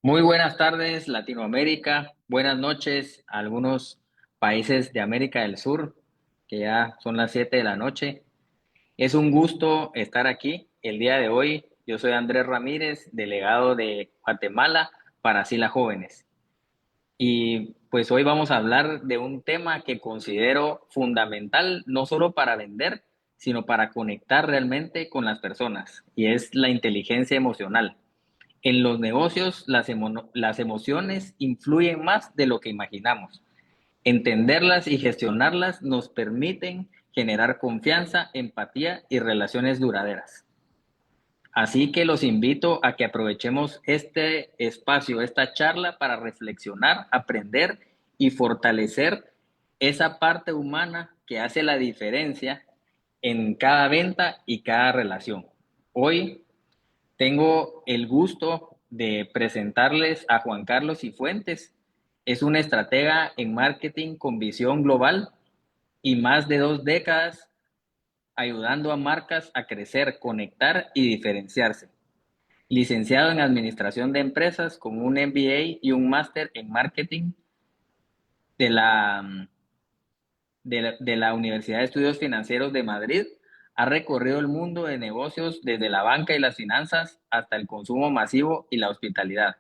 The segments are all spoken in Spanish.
Muy buenas tardes, Latinoamérica. Buenas noches a algunos países de América del Sur, que ya son las 7 de la noche. Es un gusto estar aquí el día de hoy. Yo soy Andrés Ramírez, delegado de Guatemala para Sila Jóvenes. Y pues hoy vamos a hablar de un tema que considero fundamental, no solo para vender, sino para conectar realmente con las personas, y es la inteligencia emocional. En los negocios, las emociones influyen más de lo que imaginamos. Entenderlas y gestionarlas nos permiten generar confianza, empatía y relaciones duraderas. Así que los invito a que aprovechemos este espacio, esta charla para reflexionar, aprender y fortalecer esa parte humana que hace la diferencia en cada venta y cada relación. Hoy tengo el gusto de presentarles a Juan Carlos Cifuentes. Es un estratega en marketing con visión global y más de 2 décadas ayudando a marcas a crecer, conectar y diferenciarse. Licenciado en Administración de Empresas con un MBA y un máster en marketing de la Universidad de Estudios Financieros de Madrid, ha recorrido el mundo de negocios desde la banca y las finanzas hasta el consumo masivo y la hospitalidad.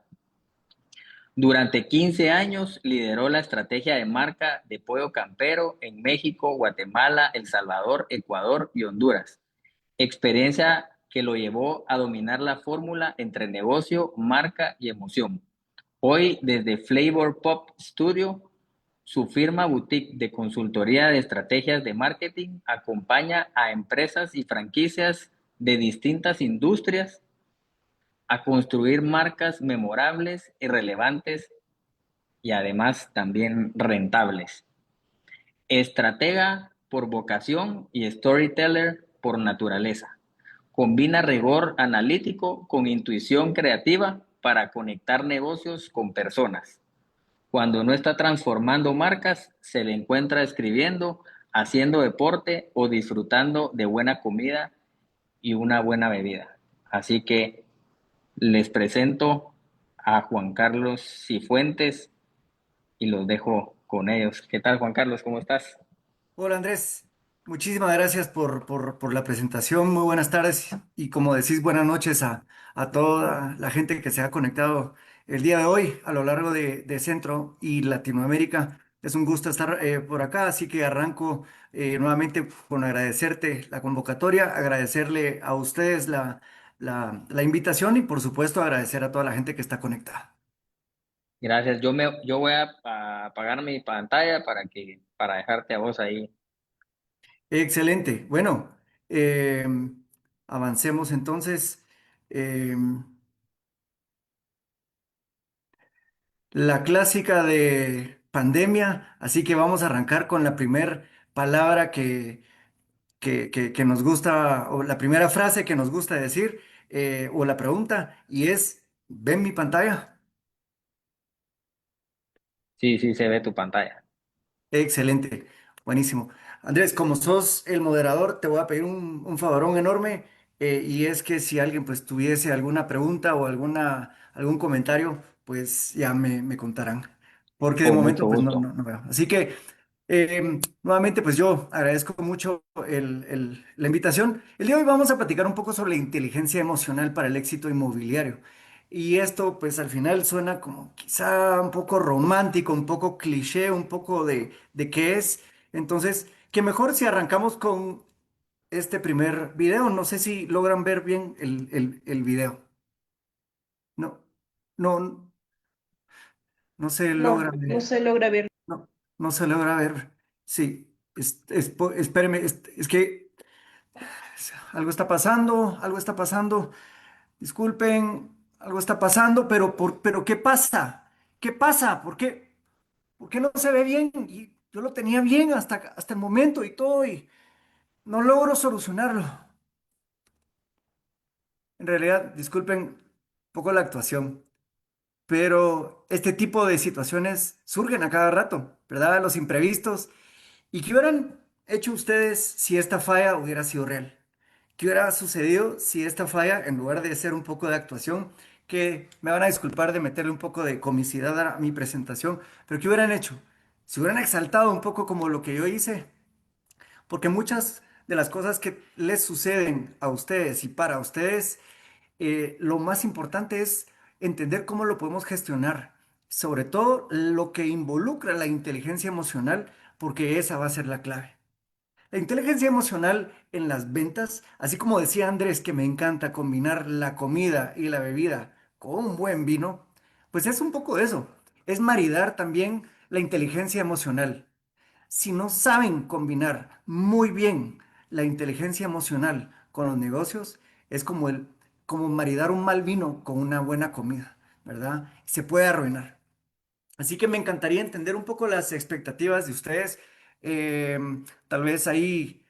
Durante 15 años lideró la estrategia de marca de Pollo Campero en México, Guatemala, El Salvador, Ecuador y Honduras. Experiencia que lo llevó a dominar la fórmula entre negocio, marca y emoción. Hoy, desde Flavor Pop Studio, su firma boutique de consultoría de estrategias de marketing acompaña a empresas y franquicias de distintas industrias a construir marcas memorables y relevantes y además también rentables. Estratega por vocación y storyteller por naturaleza. Combina rigor analítico con intuición creativa para conectar negocios con personas. Cuando no está transformando marcas, se le encuentra escribiendo, haciendo deporte o disfrutando de buena comida y una buena bebida. Así que les presento a Juan Carlos Cifuentes y los dejo con ellos. ¿Qué tal, Juan Carlos? ¿Cómo estás? Hola Andrés, muchísimas gracias por la presentación, muy buenas tardes y como decís, buenas noches a toda la gente que se ha conectado el día de hoy a lo largo de Centro y Latinoamérica. Es un gusto estar por acá, así que arranco nuevamente con agradecerte la convocatoria, agradecerle a ustedes la invitación y por supuesto agradecer a toda la gente que está conectada. Gracias. Yo voy a apagar mi pantalla para dejarte a vos ahí. Excelente. Bueno, avancemos entonces. Em, la clásica de pandemia, así que vamos a arrancar con la primera palabra que nos gusta, o la primera frase que nos gusta decir, o la pregunta, y es, ¿ven mi pantalla? Sí, sí, se ve tu pantalla. Excelente, buenísimo. Andrés, como sos el moderador, te voy a pedir un favorón enorme y es que si alguien pues tuviese alguna pregunta o algún comentario, pues ya me contarán, porque de Con momento mucho pues no, gusto. no, no veo. Así que nuevamente pues yo agradezco mucho la invitación. El día de hoy vamos a platicar un poco sobre la inteligencia emocional para el éxito inmobiliario. Y esto, pues al final suena como quizá un poco romántico, un poco cliché, un poco de qué es. Entonces, que mejor si arrancamos con este primer video. No sé si logran ver bien el video. No, no, no se No, logra no ver. se logra ver. No, no se logra ver. Sí, espéreme, es que algo está pasando, algo está pasando. Disculpen, algo está pasando, pero ¿qué pasa? ¿Qué pasa? ¿Por qué no se ve bien? Y yo lo tenía bien hasta el momento y todo, y no logro solucionarlo. En realidad, disculpen un poco la actuación, pero este tipo de situaciones surgen a cada rato, ¿verdad? Los imprevistos. ¿Y qué hubieran hecho ustedes si esta falla hubiera sido real? ¿Qué hubiera sucedido si esta falla, en lugar de ser un poco de actuación, que me van a disculpar de meterle un poco de comicidad a mi presentación, pero ¿qué hubieran hecho? Si hubieran exaltado un poco como lo que yo hice, porque muchas de las cosas que les suceden a ustedes y para ustedes, lo más importante es entender cómo lo podemos gestionar, sobre todo lo que involucra la inteligencia emocional, porque esa va a ser la clave. La inteligencia emocional en las ventas, así como decía Andrés, que me encanta combinar la comida y la bebida con un buen vino, pues es un poco eso, es maridar también la inteligencia emocional. Si no saben combinar muy bien la inteligencia emocional con los negocios, es como maridar un mal vino con una buena comida, ¿verdad? Se puede arruinar. Así que me encantaría entender un poco las expectativas de ustedes. Tal vez ahí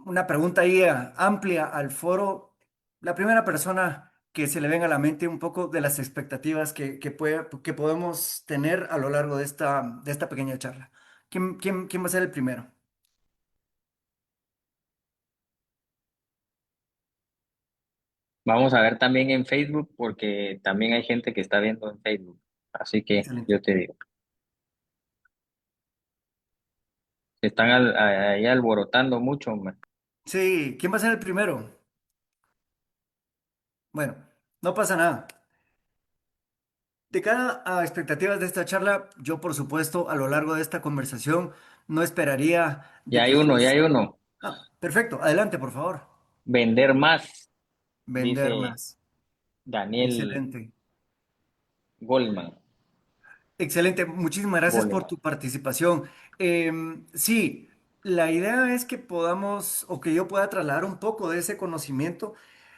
una pregunta ahí amplia al foro. La primera persona que se le venga a la mente un poco de las expectativas que podemos tener a lo largo de esta pequeña charla. ¿Quién va a ser el primero? Vamos a ver también en Facebook porque también hay gente que está viendo en Facebook. Así que Excelente. yo te digo, se están ahí alborotando mucho, hombre. Sí, ¿quién va a ser el primero? Bueno, no pasa nada. De cara a expectativas de esta charla, yo por supuesto a lo largo de esta conversación no esperaría de Ya que hay uno, ya ustedes... hay uno. Ah, perfecto, adelante por favor. Vender más, Vender dice más. Daniel Excelente. Goldman. Excelente, muchísimas gracias por Goleman. tu participación. Sí, la idea es que podamos o que yo pueda trasladar un poco de ese conocimiento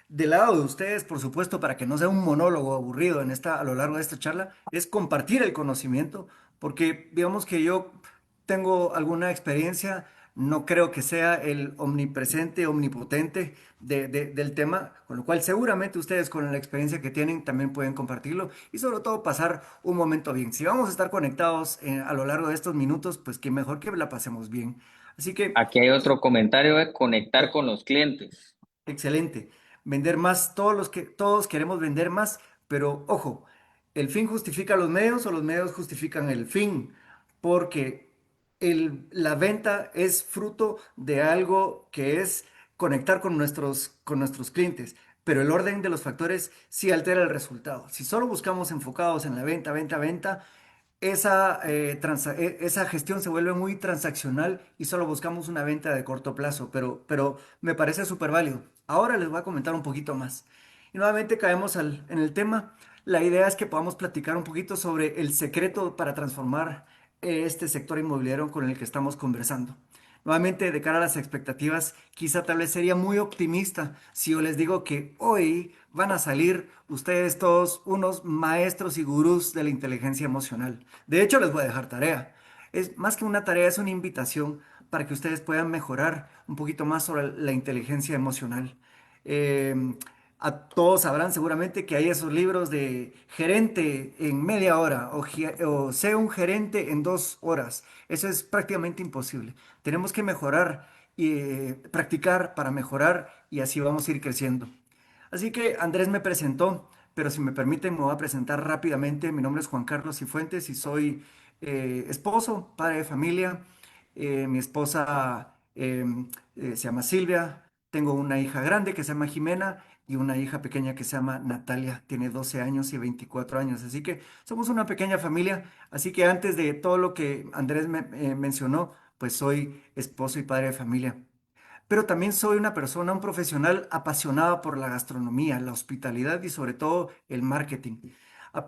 del lado de ustedes, por supuesto, para que no sea un monólogo aburrido a lo largo de esta charla, es compartir el conocimiento, porque digamos que yo tengo alguna experiencia, no creo que sea el omnipresente, omnipotente del tema, con lo cual seguramente ustedes con la experiencia que tienen también pueden compartirlo y sobre todo pasar un momento bien. Si vamos a estar conectados a lo largo de estos minutos, pues qué mejor que la pasemos bien. Así que... Aquí hay otro comentario de conectar con los clientes. Excelente. Vender más, todos queremos vender más, pero ojo, ¿el fin justifica los medios o los medios justifican el fin? Porque la venta es fruto de algo que es conectar con nuestros clientes, pero el orden de los factores sí altera el resultado. Si solo buscamos enfocados en la venta, venta, venta, esa gestión se vuelve muy transaccional y solo buscamos una venta de corto plazo, pero me parece súper válido. Ahora les voy a comentar un poquito más. Y nuevamente caemos en el tema. La idea es que podamos platicar un poquito sobre el secreto para transformar este sector inmobiliario con el que estamos conversando. Nuevamente, de cara a las expectativas, quizá tal vez sería muy optimista si yo les digo que hoy van a salir ustedes todos unos maestros y gurús de la inteligencia emocional. De hecho, les voy a dejar tarea. Es más que una tarea, es una invitación para que ustedes puedan mejorar un poquito más sobre la inteligencia emocional. Eh, Todos sabrán seguramente que hay esos libros de gerente en media hora o sea un gerente en 2 horas. Eso es prácticamente imposible. Tenemos que mejorar y practicar para mejorar y así vamos a ir creciendo. Así que Andrés me presentó, pero si me permiten me voy a presentar rápidamente. Mi nombre es Juan Carlos Cifuentes y soy esposo, padre de familia. Mi esposa se llama Silvia. Tengo una hija grande que se llama Jimena y una hija pequeña que se llama Natalia. Tiene 12 años y 24 años. Así que somos una pequeña familia. Así que antes de todo lo que Andrés mencionó, pues soy esposo y padre de familia, pero también soy una persona, un profesional apasionada por la gastronomía, la hospitalidad y sobre todo el marketing. A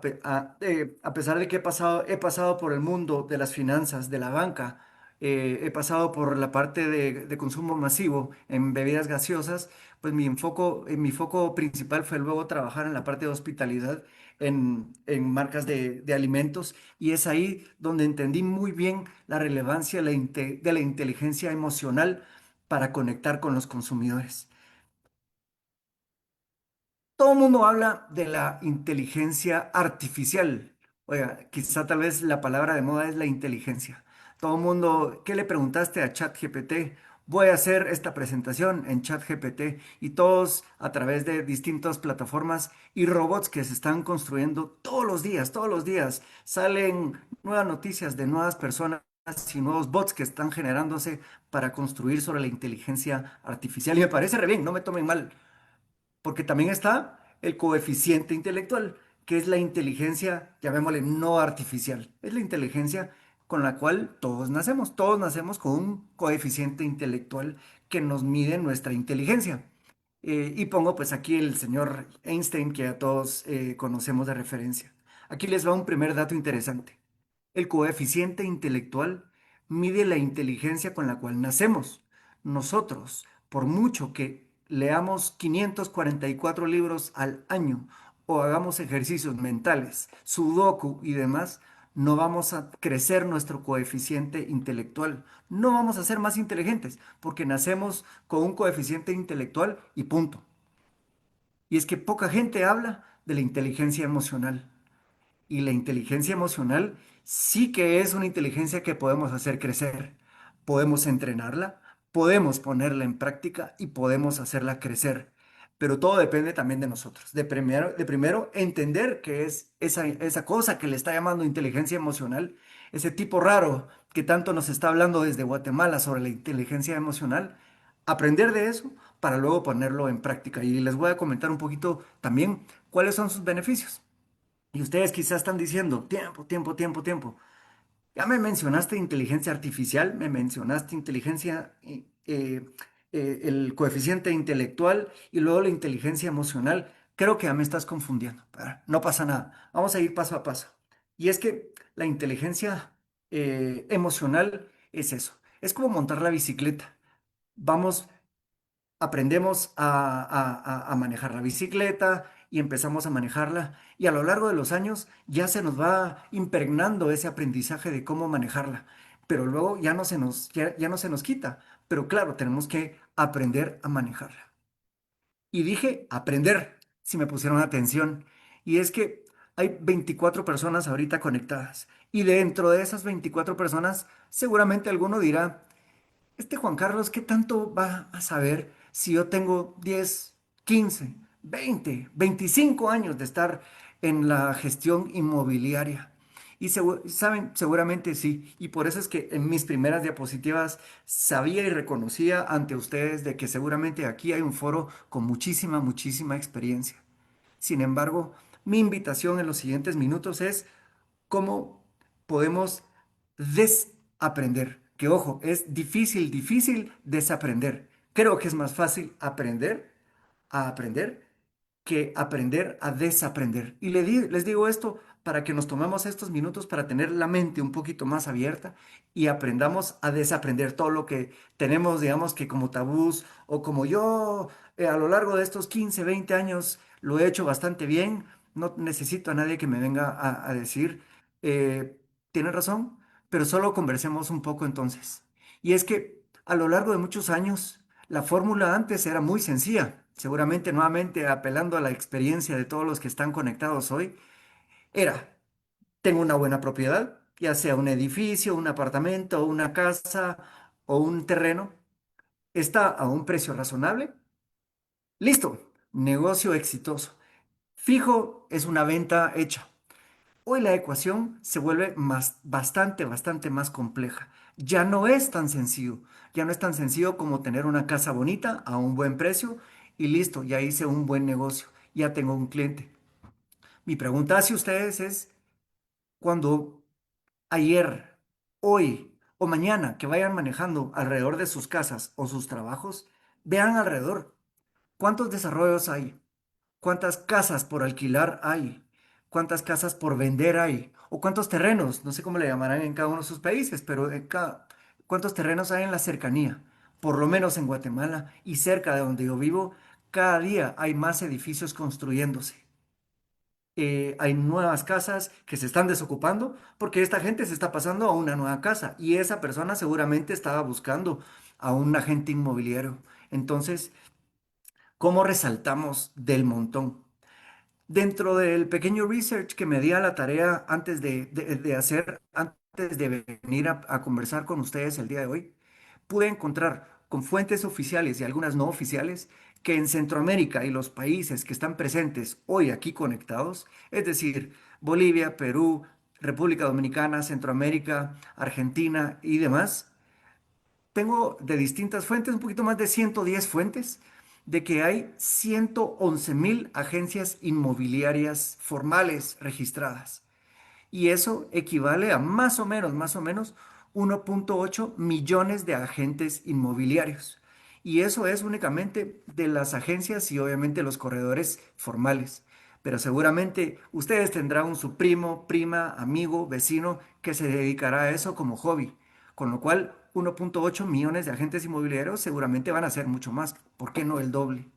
pesar de que he pasado por el mundo de las finanzas, de la banca, he pasado por la parte de consumo masivo en bebidas gaseosas, pues mi foco principal fue luego trabajar en la parte de hospitalidad en marcas de alimentos y es ahí donde entendí muy bien la relevancia de la inteligencia emocional para conectar con los consumidores. Todo el mundo habla de la inteligencia artificial. Oiga, quizá tal vez la palabra de moda es la inteligencia. Todo el mundo, ¿qué le preguntaste a ChatGPT? voy a hacer esta presentación en ChatGPT y todos a través de distintas plataformas y robots que se están construyendo todos los días salen nuevas noticias de nuevas personas y nuevos bots que están generándose para construir sobre la inteligencia artificial. Y me parece re bien, no me tomen mal, porque también está el coeficiente intelectual, que es la inteligencia, llamémosle no artificial. Es la inteligencia con la cual todos nacemos con un coeficiente intelectual que nos mide nuestra inteligencia. Y pongo pues aquí el señor Einstein, que a todos conocemos de referencia. Aquí les va un primer dato interesante. El coeficiente intelectual mide la inteligencia con la cual nacemos. Nosotros, por mucho que leamos 544 libros al año o hagamos ejercicios mentales, sudoku y demás, no vamos a crecer nuestro coeficiente intelectual. No vamos a ser más inteligentes porque nacemos con un coeficiente intelectual y punto. Y es que poca gente habla de la inteligencia emocional. Y la inteligencia emocional sí que es una inteligencia que podemos hacer crecer. Podemos entrenarla, podemos ponerla en práctica y podemos hacerla crecer. Pero todo depende también de nosotros. De primero entender qué es esa cosa que le está llamando inteligencia emocional, ese tipo raro que tanto nos está hablando desde Guatemala sobre la inteligencia emocional. Aprender de eso para luego ponerlo en práctica. Y les voy a comentar un poquito también cuáles son sus beneficios. Y ustedes quizás están diciendo, tiempo, tiempo, tiempo, tiempo. Ya me mencionaste inteligencia artificial, me mencionaste inteligencia, el coeficiente intelectual y luego la inteligencia emocional. Creo que ya me estás confundiendo. Pero no pasa nada. Vamos a ir paso a paso. Y es que la inteligencia emocional es eso. Es como montar la bicicleta. Vamos, aprendemos a manejar la bicicleta y empezamos a manejarla y a lo largo de los años ya se nos va impregnando ese aprendizaje de cómo manejarla, pero luego ya no se nos quita, pero claro, tenemos que aprender a manejarla. Y dije aprender, si me pusieron atención, y es que hay 24 personas ahorita conectadas y dentro de esas 24 personas seguramente alguno dirá, este Juan Carlos, ¿qué tanto va a saber si yo tengo 10, 15, 20, 25 años de estar en la gestión inmobiliaria? Y saben, seguramente sí. Y por eso es que en mis primeras diapositivas sabía y reconocía ante ustedes de que seguramente aquí hay un foro con muchísima, muchísima experiencia. Sin embargo, mi invitación en los siguientes minutos es cómo podemos desaprender. Que ojo, es difícil, difícil desaprender. Creo que es más fácil aprender a aprender que aprender a desaprender. Y les digo esto para que nos tomemos estos minutos para tener la mente un poquito más abierta y aprendamos a desaprender todo lo que tenemos, digamos que como tabús o como yo a lo largo de estos 15 20 años lo he hecho bastante bien. No necesito a nadie que me venga a decir, tiene razón, pero solo conversemos un poco entonces. Y es que a lo largo de muchos años, la fórmula antes era muy sencilla, seguramente nuevamente apelando a la experiencia de todos los que están conectados hoy, era, tengo una buena propiedad, ya sea un edificio, un apartamento, una casa o un terreno, está a un precio razonable, listo, negocio exitoso. Fijo es una venta hecha. Hoy la ecuación se vuelve bastante, bastante más compleja. Ya no es tan sencillo. Ya no es tan sencillo como tener una casa bonita a un buen precio y listo, ya hice un buen negocio, ya tengo un cliente. Mi pregunta hacia ustedes es, cuando ayer, hoy o mañana que vayan manejando alrededor de sus casas o sus trabajos, vean alrededor. ¿Cuántos desarrollos hay? ¿Cuántas casas por alquilar hay? ¿Cuántas casas por vender hay? ¿O cuántos terrenos? No sé cómo le llamarán en cada uno de sus países, pero ¿cuántos terrenos hay en la cercanía? Por lo menos en Guatemala y cerca de donde yo vivo, cada día hay más edificios construyéndose. Hay nuevas casas que se están desocupando porque esta gente se está pasando a una nueva casa y esa persona seguramente estaba buscando a un agente inmobiliario. Entonces, ¿cómo resaltamos del montón? Dentro del pequeño research que me di a la tarea antes de hacer, antes de venir a conversar con ustedes el día de hoy, pude encontrar con fuentes oficiales y algunas no oficiales, que en Centroamérica y los países que están presentes hoy aquí conectados, es decir, Bolivia, Perú, República Dominicana, Centroamérica, Argentina y demás, tengo de distintas fuentes, un poquito más de 110 fuentes, de que hay 111.000 agencias inmobiliarias formales registradas. Y eso equivale a más o menos 1.8 millones de agentes inmobiliarios. Y eso es únicamente de las agencias y obviamente los corredores formales. Pero seguramente ustedes tendrán su primo, prima, amigo, vecino que se dedicará a eso como hobby. Con lo cual, 1.8 millones de agentes inmobiliarios seguramente van a ser mucho más. ¿Por qué no el doble?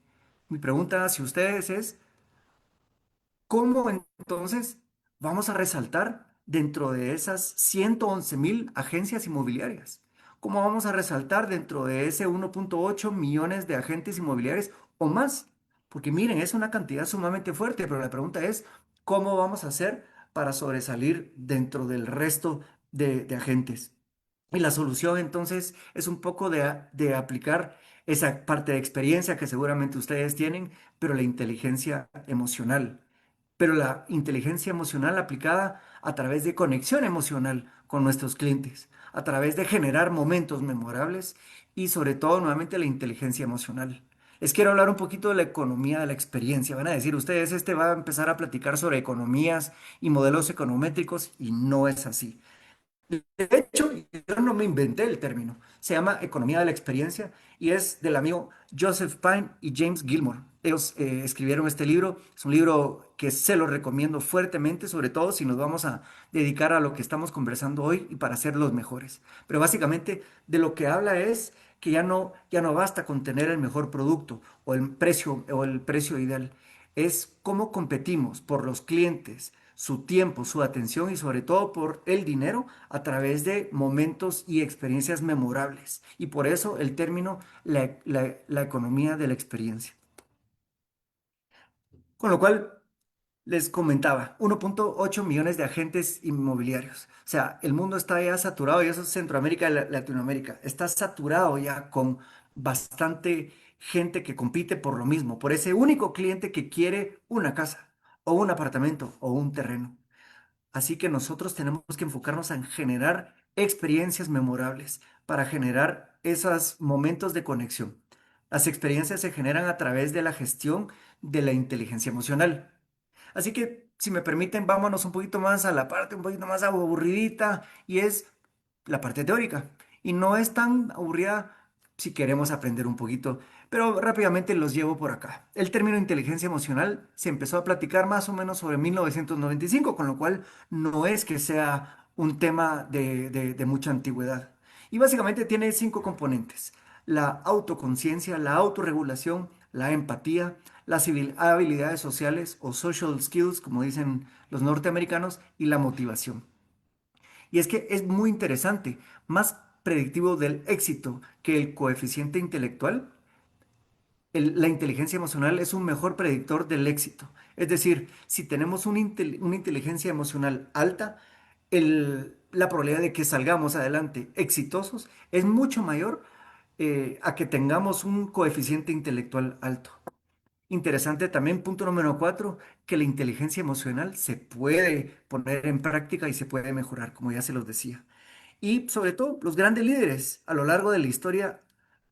Mi pregunta hacia ustedes es, ¿cómo entonces vamos a resaltar dentro de esas 111.000 agencias inmobiliarias? ¿Cómo vamos a resaltar dentro de ese 1.8 millones de agentes inmobiliarios o más? Porque miren, es una cantidad sumamente fuerte, pero la pregunta es, ¿cómo vamos a hacer para sobresalir dentro del resto de agentes? Y la solución entonces es un poco de aplicar esa parte de experiencia que seguramente ustedes tienen, pero la inteligencia emocional, pero la inteligencia emocional aplicada a través de conexión emocional con nuestros clientes, a través de generar momentos memorables y sobre todo nuevamente la inteligencia emocional. Les quiero hablar un poquito de la economía de la experiencia. Van a decir ustedes, este va a empezar a platicar sobre economías y modelos econométricos y no es así. De hecho, yo no me inventé el término. Se llama Economía de la Experiencia y es del amigo Joseph Pine y James Gilmore. Ellos escribieron este libro. Es un libro que se lo recomiendo fuertemente, sobre todo si nos vamos a dedicar a lo que estamos conversando hoy y para ser los mejores. Pero básicamente de lo que habla es que ya no basta con tener el mejor producto o el precio ideal. Es cómo competimos por los clientes, su tiempo, su atención y sobre todo por el dinero a través de momentos y experiencias memorables. Y por eso el término la economía de la experiencia. Con lo cual, les comentaba, 1.8 millones de agentes inmobiliarios. O sea, el mundo está ya saturado, y eso es Centroamérica y Latinoamérica. Está saturado ya con bastante gente que compite por lo mismo, por ese único cliente que quiere una casa o un apartamento o un terreno. Así que nosotros tenemos que enfocarnos en generar experiencias memorables para generar esos momentos de conexión. Las experiencias se generan a través de la gestión de la inteligencia emocional. Así que, si me permiten, vámonos un poquito más a la parte un poquito más aburridita y es la parte teórica. Y no es tan aburrida si queremos aprender un poquito, pero rápidamente los llevo por acá. El término inteligencia emocional se empezó a platicar más o menos sobre 1995, con lo cual no es que sea un tema de mucha antigüedad. Y básicamente tiene 5 componentes: la autoconciencia, la autorregulación, la empatía, las habilidades sociales o social skills, como dicen los norteamericanos, y la motivación. Y es que es muy interesante, más predictivo del éxito que el coeficiente intelectual, la inteligencia emocional es un mejor predictor del éxito. Es decir, si tenemos una inteligencia emocional alta, la probabilidad de que salgamos adelante exitosos es mucho mayor a que tengamos un coeficiente intelectual alto. Interesante también, punto número 4, que la inteligencia emocional se puede poner en práctica y se puede mejorar, como ya se los decía. Y sobre todo, los grandes líderes a lo largo de la historia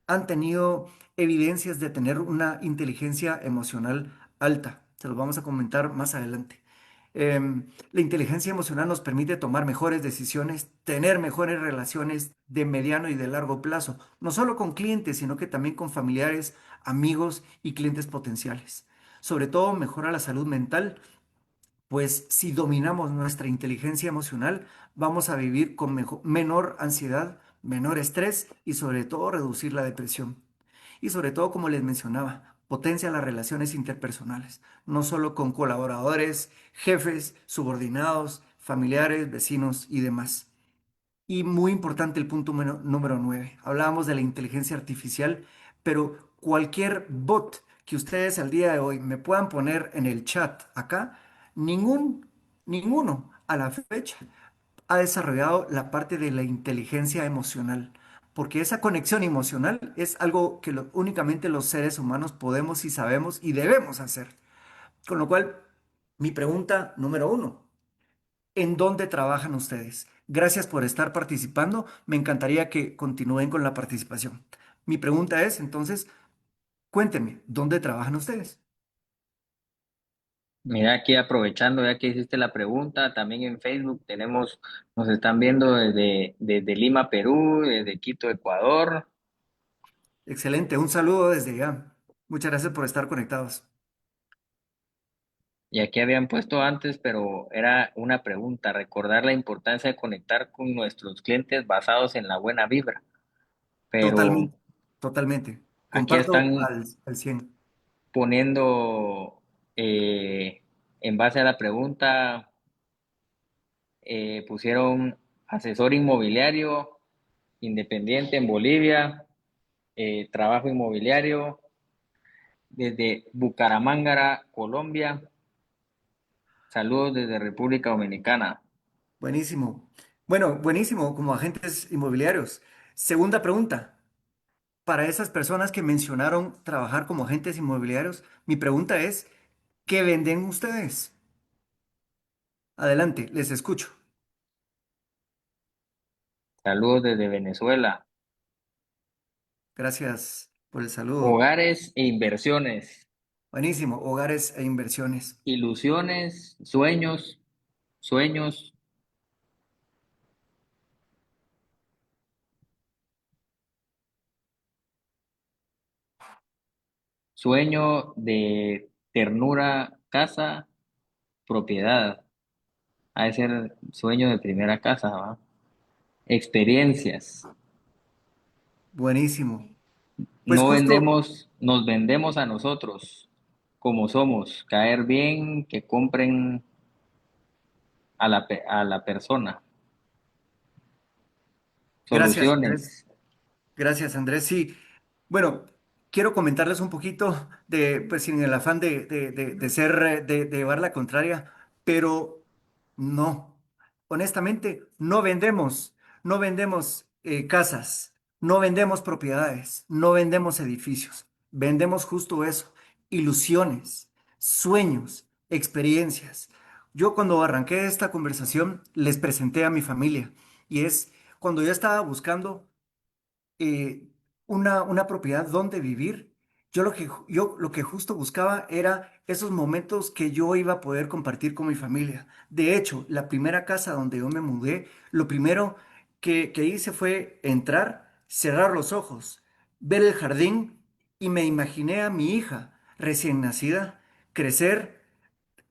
han tenido evidencias de tener una inteligencia emocional alta. Se los vamos a comentar más adelante. La inteligencia emocional nos permite tomar mejores decisiones, tener mejores relaciones de mediano y de largo plazo, no solo con clientes, sino que también con familiares, amigos y clientes potenciales. Sobre todo, mejora la salud mental, pues si dominamos nuestra inteligencia emocional, vamos a vivir con menor ansiedad, menor estrés y sobre todo reducir la depresión. Y sobre todo, como les mencionaba, potencia las relaciones interpersonales, no solo con colaboradores, jefes, subordinados, familiares, vecinos y demás. Y muy importante el punto número 9. Hablábamos de la inteligencia artificial, pero cualquier bot que ustedes al día de hoy me puedan poner en el chat acá, ninguno a la fecha ha desarrollado la parte de la inteligencia emocional porque esa conexión emocional es algo que únicamente los seres humanos podemos y sabemos y debemos hacer. Con lo cual, mi pregunta número uno, ¿en dónde trabajan ustedes? Gracias por estar participando. Me encantaría que continúen con la participación. Mi pregunta es, entonces, cuéntenme, ¿dónde trabajan ustedes? Mira, aquí aprovechando ya que hiciste la pregunta, también en Facebook nos están viendo desde Lima, Perú, desde Quito, Ecuador, Excelente, un saludo desde ya. Muchas gracias por estar conectados. y aquí habían puesto antes, pero era una pregunta, recordar la importancia de conectar con nuestros clientes basados en la buena vibra, pero Totalmente, totalmente. aquí Comparto están al 100. poniendo, en base a la pregunta, pusieron asesor inmobiliario independiente en Bolivia, trabajo inmobiliario desde Bucaramanga, Colombia. Saludos desde República Dominicana. Buenísimo. Bueno, buenísimo como agentes inmobiliarios. Segunda pregunta. Para esas personas que mencionaron trabajar como agentes inmobiliarios, mi pregunta es, ¿qué venden ustedes? Adelante, les escucho. Saludos desde Venezuela. Gracias por el saludo. Hogares e inversiones, Buenísimo. Hogares e inversiones. ilusiones, sueños, sueño de ternura, casa, propiedad. Ha de ser sueño de primera casa, ¿va? Experiencias. Buenísimo. Pues No justo, vendemos, nos vendemos a nosotros como somos, caer bien, que compren a la persona. gracias, Andrés. Soluciones. Gracias, Andrés. Sí, bueno, quiero comentarles un poquito de, pues sin el afán de ser, de llevar la contraria, pero no, honestamente, no vendemos casas, no vendemos propiedades, no vendemos edificios, vendemos justo eso, ilusiones, sueños, experiencias. Yo cuando arranqué esta conversación les presenté a mi familia y es cuando yo estaba buscando eh, una propiedad donde vivir, yo lo que justo buscaba era esos momentos que yo iba a poder compartir con mi familia. De hecho, la primera casa donde yo me mudé, lo primero que hice fue entrar, cerrar los ojos, ver el jardín y me imaginé a mi hija recién nacida crecer,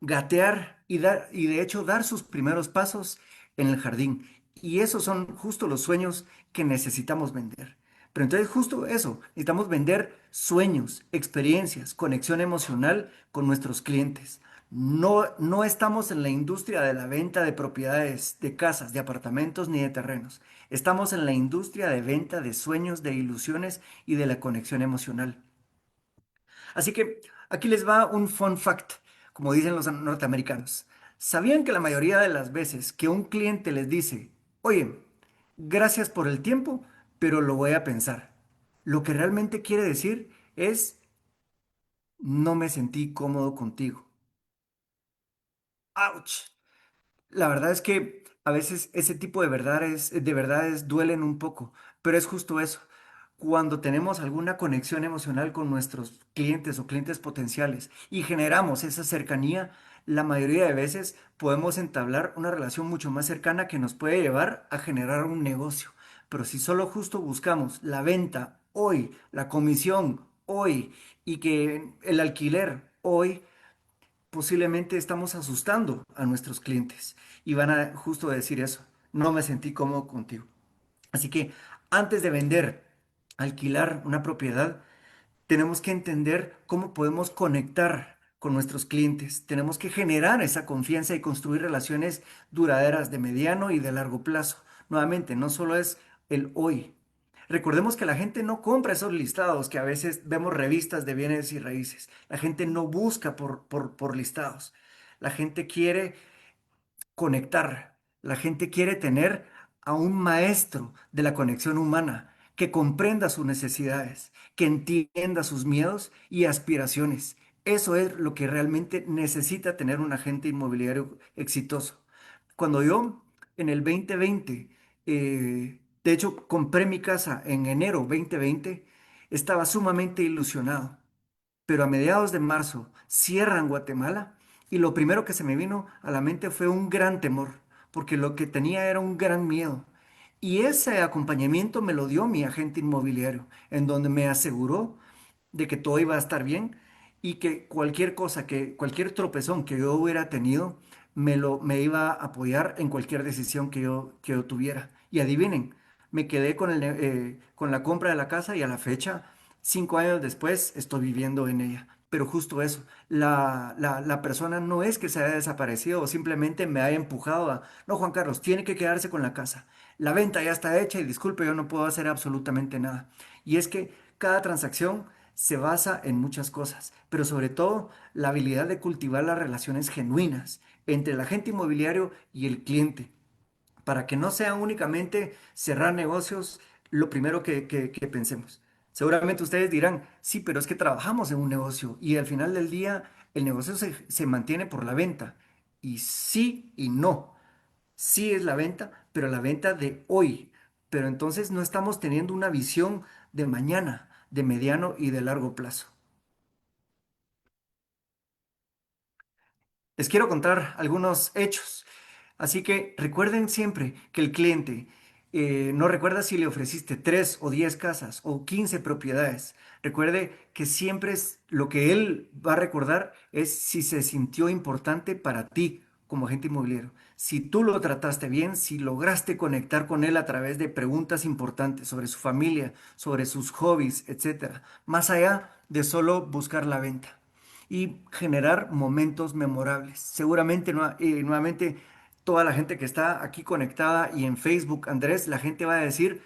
gatear y de hecho dar sus primeros pasos en el jardín. Y esos son justo los sueños que necesitamos vender. Pero entonces justo eso, necesitamos vender sueños, experiencias, conexión emocional con nuestros clientes. No, no estamos en la industria de la venta de propiedades, de casas, de apartamentos ni de terrenos. Estamos en la industria de venta de sueños, de ilusiones y de la conexión emocional. Así que aquí les va un fun fact, como dicen los norteamericanos. ¿Sabían que la mayoría de las veces que un cliente les dice, oye, gracias por el tiempo, pero lo voy a pensar? Lo que realmente quiere decir es, no me sentí cómodo contigo. ¡Auch! La verdad es que a veces ese tipo de verdades duelen un poco, pero es justo eso. Cuando tenemos alguna conexión emocional con nuestros clientes o clientes potenciales y generamos esa cercanía, la mayoría de veces podemos entablar una relación mucho más cercana que nos puede llevar a generar un negocio. Pero si solo justo buscamos la venta hoy, la comisión hoy y que el alquiler hoy, posiblemente estamos asustando a nuestros clientes y van a justo decir eso, no me sentí cómodo contigo. Así que antes de vender, alquilar una propiedad, tenemos que entender cómo podemos conectar con nuestros clientes. Tenemos que generar esa confianza y construir relaciones duraderas de mediano y de largo plazo. Nuevamente, no solo es el hoy. Recordemos que la gente no compra esos listados que a veces vemos revistas de bienes y raíces. La gente no busca por listados. La gente quiere conectar. La gente quiere tener a un maestro de la conexión humana que comprenda sus necesidades, que entienda sus miedos y aspiraciones. Eso es lo que realmente necesita tener un agente inmobiliario exitoso. Cuando yo en el 2020, de hecho, compré mi casa en enero 2020, estaba sumamente ilusionado, pero a mediados de marzo cierran Guatemala y lo primero que se me vino a la mente fue un gran temor, porque lo que tenía era un gran miedo. Y ese acompañamiento me lo dio mi agente inmobiliario, en donde me aseguró de que todo iba a estar bien y que cualquier cosa, que cualquier tropezón que yo hubiera tenido, me iba a apoyar en cualquier decisión que yo tuviera. Y adivinen, me quedé con con la compra de la casa y a la fecha, 5 años después, estoy viviendo en ella. Pero justo eso, la persona no es que se haya desaparecido o simplemente me haya empujado a, no, Juan Carlos, tiene que quedarse con la casa. La venta ya está hecha y disculpe, yo no puedo hacer absolutamente nada. Y es que cada transacción se basa en muchas cosas, pero sobre todo la habilidad de cultivar las relaciones genuinas entre el agente inmobiliario y el cliente, para que no sea únicamente cerrar negocios lo primero que pensemos. Seguramente ustedes dirán, sí, pero es que trabajamos en un negocio y al final del día el negocio se mantiene por la venta. Y sí y no. Sí es la venta, pero la venta de hoy. Pero entonces no estamos teniendo una visión de mañana, de mediano y de largo plazo. Les quiero contar algunos hechos. Así que recuerden siempre que el cliente no recuerda si le ofreciste 3 o 10 casas o 15 propiedades. Recuerde que siempre es lo que él va a recordar es si se sintió importante para ti como agente inmobiliario. Si tú lo trataste bien, si lograste conectar con él a través de preguntas importantes sobre su familia, sobre sus hobbies, etcétera, más allá de solo buscar la venta y generar momentos memorables. Seguramente, nuevamente, toda la gente que está aquí conectada y en Facebook, Andrés, la gente va a decir,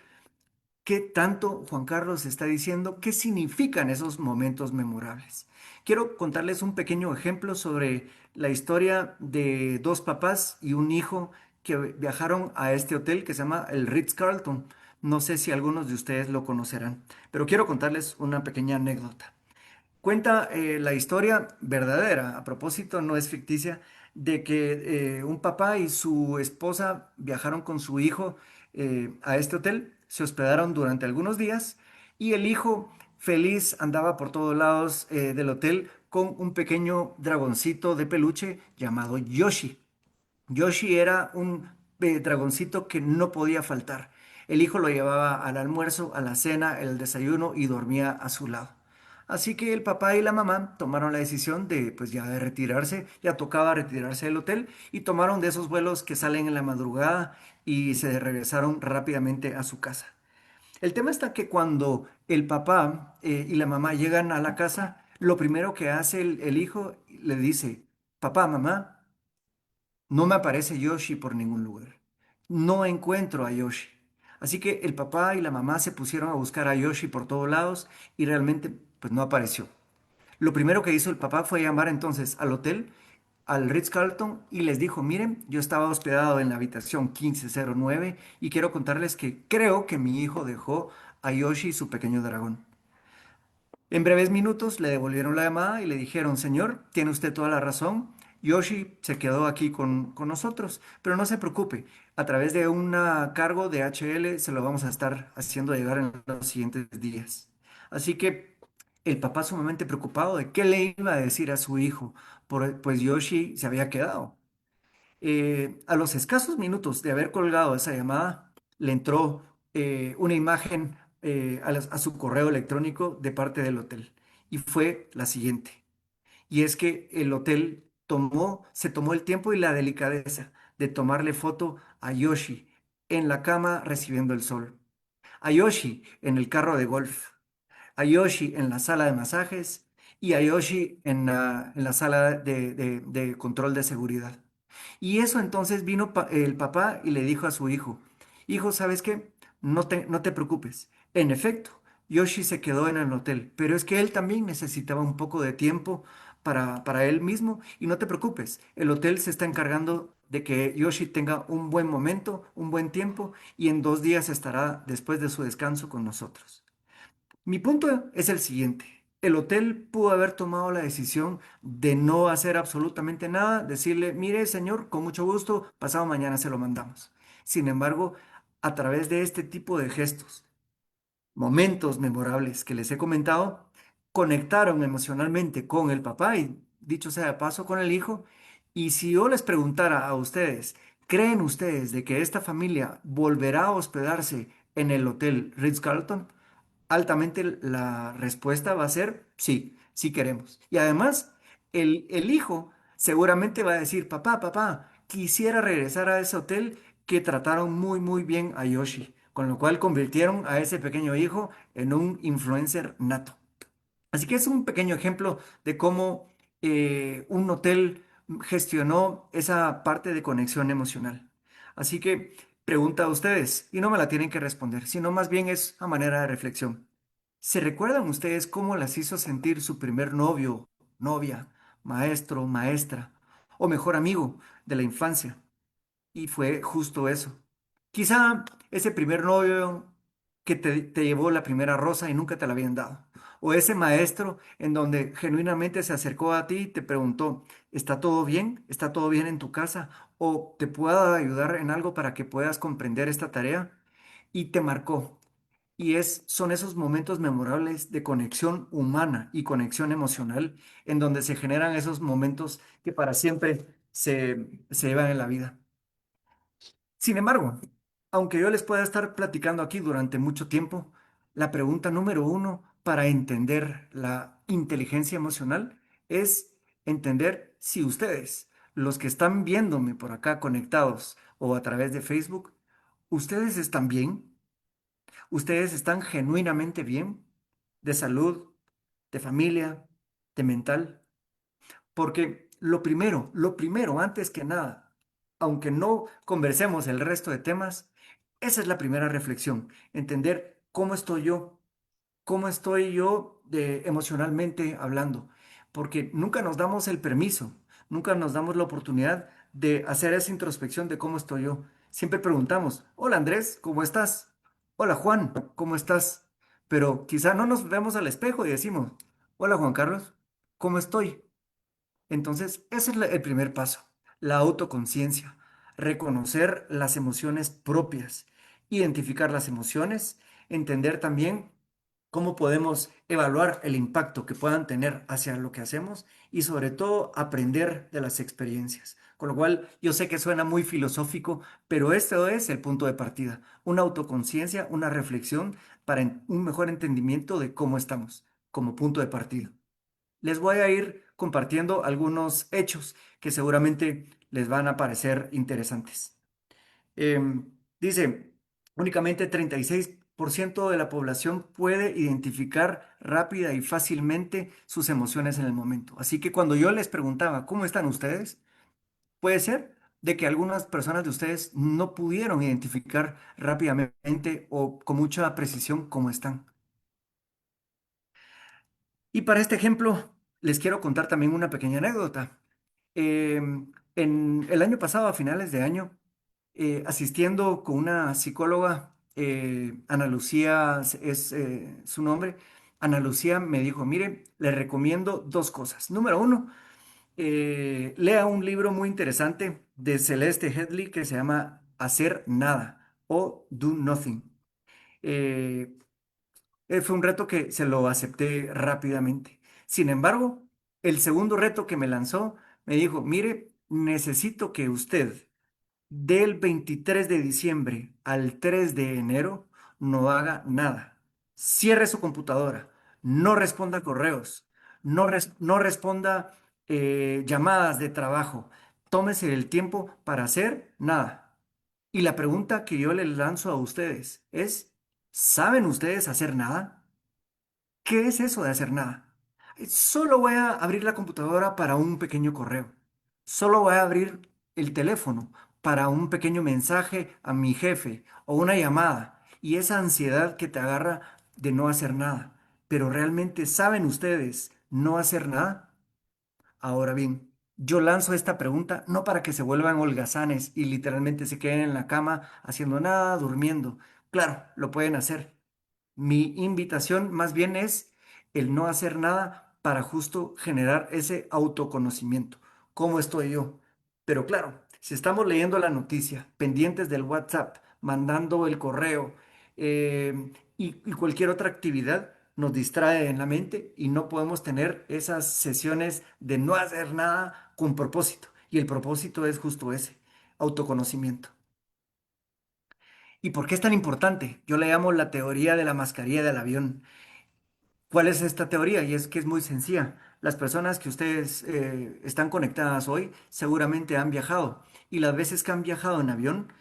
¿qué tanto Juan Carlos está diciendo? ¿Qué significan esos momentos memorables? Quiero contarles un pequeño ejemplo sobre la historia de dos papás y un hijo que viajaron a este hotel que se llama el Ritz-Carlton. No sé si algunos de ustedes lo conocerán, pero quiero contarles una pequeña anécdota. Cuenta la historia verdadera, a propósito, no es ficticia, de que un papá y su esposa viajaron con su hijo a este hotel, se hospedaron durante algunos días y el hijo feliz andaba por todos lados del hotel con un pequeño dragoncito de peluche llamado Yoshi. Yoshi era un dragoncito que no podía faltar. El hijo lo llevaba al almuerzo, a la cena, el desayuno y dormía a su lado. Así que el papá y la mamá tomaron la decisión de, pues ya de retirarse, ya tocaba retirarse del hotel y tomaron de esos vuelos que salen en la madrugada y se regresaron rápidamente a su casa. El tema está que cuando el papá y la mamá llegan a la casa, lo primero que hace el hijo le dice, papá, mamá, no me aparece Yoshi por ningún lugar. No encuentro a Yoshi. Así que el papá y la mamá se pusieron a buscar a Yoshi por todos lados y realmente pues no apareció. Lo primero que hizo el papá fue llamar entonces al hotel, al Ritz-Carlton, y les dijo, miren, yo estaba hospedado en la habitación 1509 y quiero contarles que creo que mi hijo dejó a Yoshi su pequeño dragón. En breves minutos le devolvieron la llamada y le dijeron, señor, tiene usted toda la razón. Yoshi se quedó aquí con nosotros, pero no se preocupe, a través de un cargo de HL se lo vamos a estar haciendo llegar en los siguientes días. Así que el papá sumamente preocupado de qué le iba a decir a su hijo, pues Yoshi se había quedado. A los escasos minutos de haber colgado esa llamada, le entró una imagen a su correo electrónico de parte del hotel. Y fue la siguiente. Y es que el hotel se tomó el tiempo y la delicadeza de tomarle foto a Yoshi en la cama recibiendo el sol, a Yoshi en el carro de golf, a Yoshi en la sala de masajes y a Yoshi en la sala de control de seguridad. Y eso entonces vino el papá y le dijo a su hijo, hijo, ¿sabes qué? No te preocupes. En efecto, Yoshi se quedó en el hotel, pero es que él también necesitaba un poco de tiempo para él mismo y no te preocupes, el hotel se está encargando de que Yoshi tenga un buen momento, un buen tiempo y en 2 días estará después de su descanso con nosotros. Mi punto es el siguiente. El hotel pudo haber tomado la decisión de no hacer absolutamente nada, decirle, mire, señor, con mucho gusto, pasado mañana se lo mandamos. Sin embargo, a través de este tipo de gestos, momentos memorables que les he comentado, conectaron emocionalmente con el papá y, dicho sea de paso, con el hijo. Y si yo les preguntara a ustedes, ¿creen ustedes de que esta familia volverá a hospedarse en el Hotel Ritz-Carlton? Altamente la respuesta va a ser sí, sí queremos. Y además, el hijo seguramente va a decir, papá, papá, quisiera regresar a ese hotel que trataron muy, muy bien a Yoshi, con lo cual convirtieron a ese pequeño hijo en un influencer nato. Así que es un pequeño ejemplo de cómo un hotel gestionó esa parte de conexión emocional. Así que pregunta a ustedes, y no me la tienen que responder, sino más bien es a manera de reflexión. ¿Se recuerdan ustedes cómo las hizo sentir su primer novio, novia, maestro, maestra o mejor amigo de la infancia? Y fue justo eso. Quizá ese primer novio que te llevó la primera rosa y nunca te la habían dado. O ese maestro en donde genuinamente se acercó a ti y te preguntó, ¿está todo bien? ¿Está todo bien en tu casa? ¿O te puedo ayudar en algo para que puedas comprender esta tarea? Y te marcó. Son esos momentos memorables de conexión humana y conexión emocional en donde se generan esos momentos que para siempre se llevan en la vida. Sin embargo, aunque yo les pueda estar platicando aquí durante mucho tiempo, la pregunta número uno para entender la inteligencia emocional es entender si ustedes, los que están viéndome por acá conectados o a través de Facebook, ustedes están bien, ustedes están genuinamente bien de salud, de familia, de mental. Porque lo primero, antes que nada, aunque no conversemos el resto de temas, esa es la primera reflexión, entender cómo estoy yo emocionalmente hablando, porque nunca nos damos el permiso, nunca nos damos la oportunidad de hacer esa introspección de cómo estoy yo. Siempre preguntamos, hola Andrés, ¿cómo estás? Hola Juan, ¿cómo estás? Pero quizá no nos vemos al espejo y decimos, hola Juan Carlos, ¿cómo estoy? Entonces, ese es el primer paso, la autoconciencia, reconocer las emociones propias, identificar las emociones, entender también cómo podemos evaluar el impacto que puedan tener hacia lo que hacemos y sobre todo aprender de las experiencias. Con lo cual, yo sé que suena muy filosófico, pero esto es el punto de partida, una autoconciencia, una reflexión para un mejor entendimiento de cómo estamos como punto de partida. Les voy a ir compartiendo algunos hechos que seguramente les van a parecer interesantes. Dice, únicamente 36% de la población puede identificar rápida y fácilmente sus emociones en el momento. Así que cuando yo les preguntaba, ¿cómo están ustedes? Puede ser de que algunas personas de ustedes no pudieron identificar rápidamente o con mucha precisión cómo están. Y para este ejemplo, les quiero contar también una pequeña anécdota. En el año pasado, a finales de año, asistiendo con una psicóloga, Ana Lucía es su nombre, Ana Lucía me dijo, mire, le recomiendo dos cosas. Número uno, lea un libro muy interesante de Celeste Headley que se llama Hacer Nada o Do Nothing. Eh, Fue un reto que se lo acepté rápidamente. Sin embargo, el segundo reto que me lanzó me dijo, mire, necesito que usted del 23 de diciembre al 3 de enero no haga nada. Cierre su computadora, no responda correos, no responda llamadas de trabajo. Tómese el tiempo para hacer nada. Y la pregunta que yo le lanzo a ustedes es, ¿saben ustedes hacer nada? ¿Qué es eso de hacer nada? Solo voy a abrir la computadora para un pequeño correo. Solo voy a abrir el teléfono para un pequeño mensaje a mi jefe o una llamada. Y esa ansiedad que te agarra de no hacer nada. Pero realmente, ¿saben ustedes no hacer nada? Ahora bien. Yo lanzo esta pregunta no para que se vuelvan holgazanes y literalmente se queden en la cama haciendo nada, durmiendo. Claro, lo pueden hacer. Mi invitación más bien es el no hacer nada para justo generar ese autoconocimiento. ¿Cómo estoy yo? Pero claro, si estamos leyendo la noticia, pendientes del WhatsApp, mandando el correo y cualquier otra actividad, nos distrae en la mente y no podemos tener esas sesiones de no hacer nada con propósito. Y el propósito es justo ese, autoconocimiento. ¿Y por qué es tan importante? Yo le llamo la teoría de la mascarilla del avión. ¿Cuál es esta teoría? Y es que es muy sencilla. Las personas que ustedes están conectadas hoy seguramente han viajado y las veces que han viajado en avión,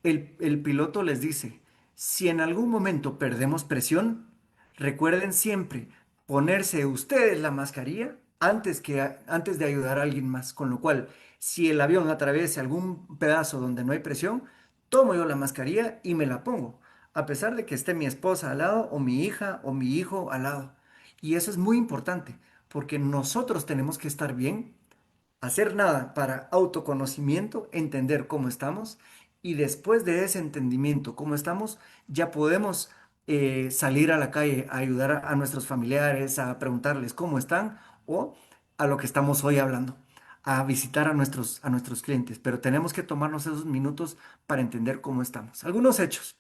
el piloto les dice, si en algún momento perdemos presión, recuerden siempre ponerse ustedes la mascarilla antes de ayudar a alguien más. Con lo cual, si el avión atraviesa algún pedazo donde no hay presión, tomo yo la mascarilla y me la pongo, a pesar de que esté mi esposa al lado o mi hija o mi hijo al lado. Y eso es muy importante, porque nosotros tenemos que estar bien, hacer nada para autoconocimiento, entender cómo estamos, y después de ese entendimiento, cómo estamos, ya podemos salir a la calle a ayudar a nuestros familiares, a preguntarles cómo están o a lo que estamos hoy hablando, a visitar a nuestros clientes. Pero tenemos que tomarnos esos minutos para entender cómo estamos. Algunos hechos.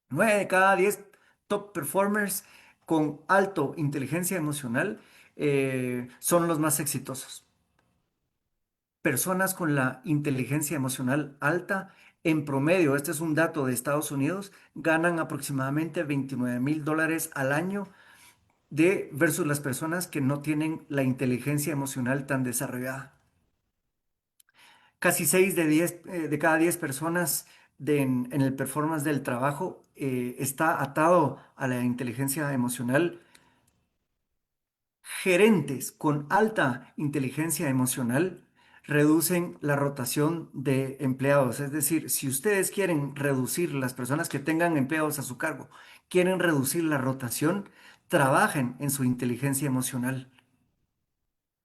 9 de cada 10 top performers con alto inteligencia emocional son los más exitosos. Personas con la inteligencia emocional alta, en promedio, este es un dato de Estados Unidos, ganan aproximadamente $29,000 al año versus las personas que no tienen la inteligencia emocional tan desarrollada. Casi 6 de cada 10 personas en el performance del trabajo está atado a la inteligencia emocional. Gerentes con alta inteligencia emocional reducen la rotación de empleados. Es decir, si ustedes quieren reducir las personas que tengan empleados a su cargo, quieren reducir la rotación, trabajen en su inteligencia emocional.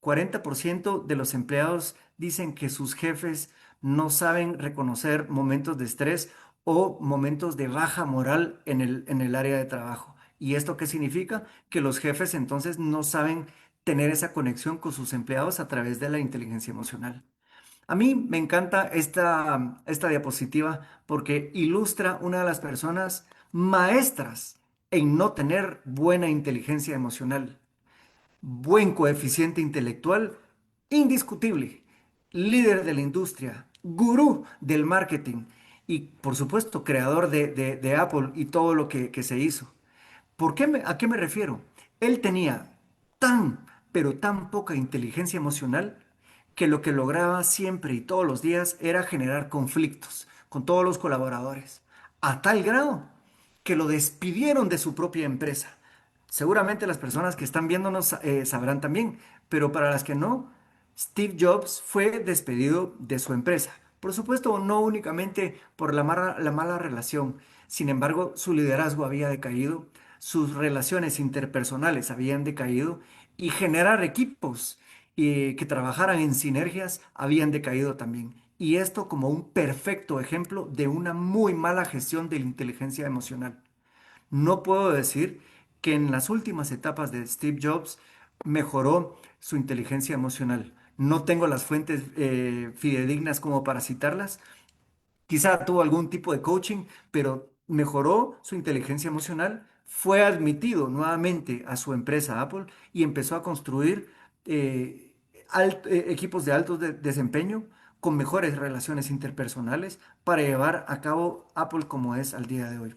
40% de los empleados dicen que sus jefes no saben reconocer momentos de estrés o momentos de baja moral en el área de trabajo. ¿Y esto qué significa? Que los jefes entonces no saben tener esa conexión con sus empleados a través de la inteligencia emocional. A mí me encanta esta diapositiva porque ilustra una de las personas maestras en no tener buena inteligencia emocional. Buen coeficiente intelectual, indiscutible, líder de la industria, gurú del marketing y, por supuesto, creador de Apple y todo lo que se hizo. ¿A qué me refiero? Él tenía tan, pero tan poca inteligencia emocional que lo que lograba siempre y todos los días era generar conflictos con todos los colaboradores, a tal grado que lo despidieron de su propia empresa. Seguramente las personas que están viéndonos sabrán también, pero para las que no, Steve Jobs fue despedido de su empresa. Por supuesto, no únicamente por la mala relación, sin embargo, su liderazgo había decaído, sus relaciones interpersonales habían decaído y generar equipos que trabajaran en sinergias habían decaído también. Y esto como un perfecto ejemplo de una muy mala gestión de la inteligencia emocional. No puedo decir que en las últimas etapas de Steve Jobs mejoró su inteligencia emocional. No tengo las fuentes fidedignas como para citarlas. Quizá tuvo algún tipo de coaching, pero mejoró su inteligencia emocional. Fue admitido nuevamente a su empresa Apple y empezó a construir equipos de alto desempeño con mejores relaciones interpersonales para llevar a cabo Apple como es al día de hoy.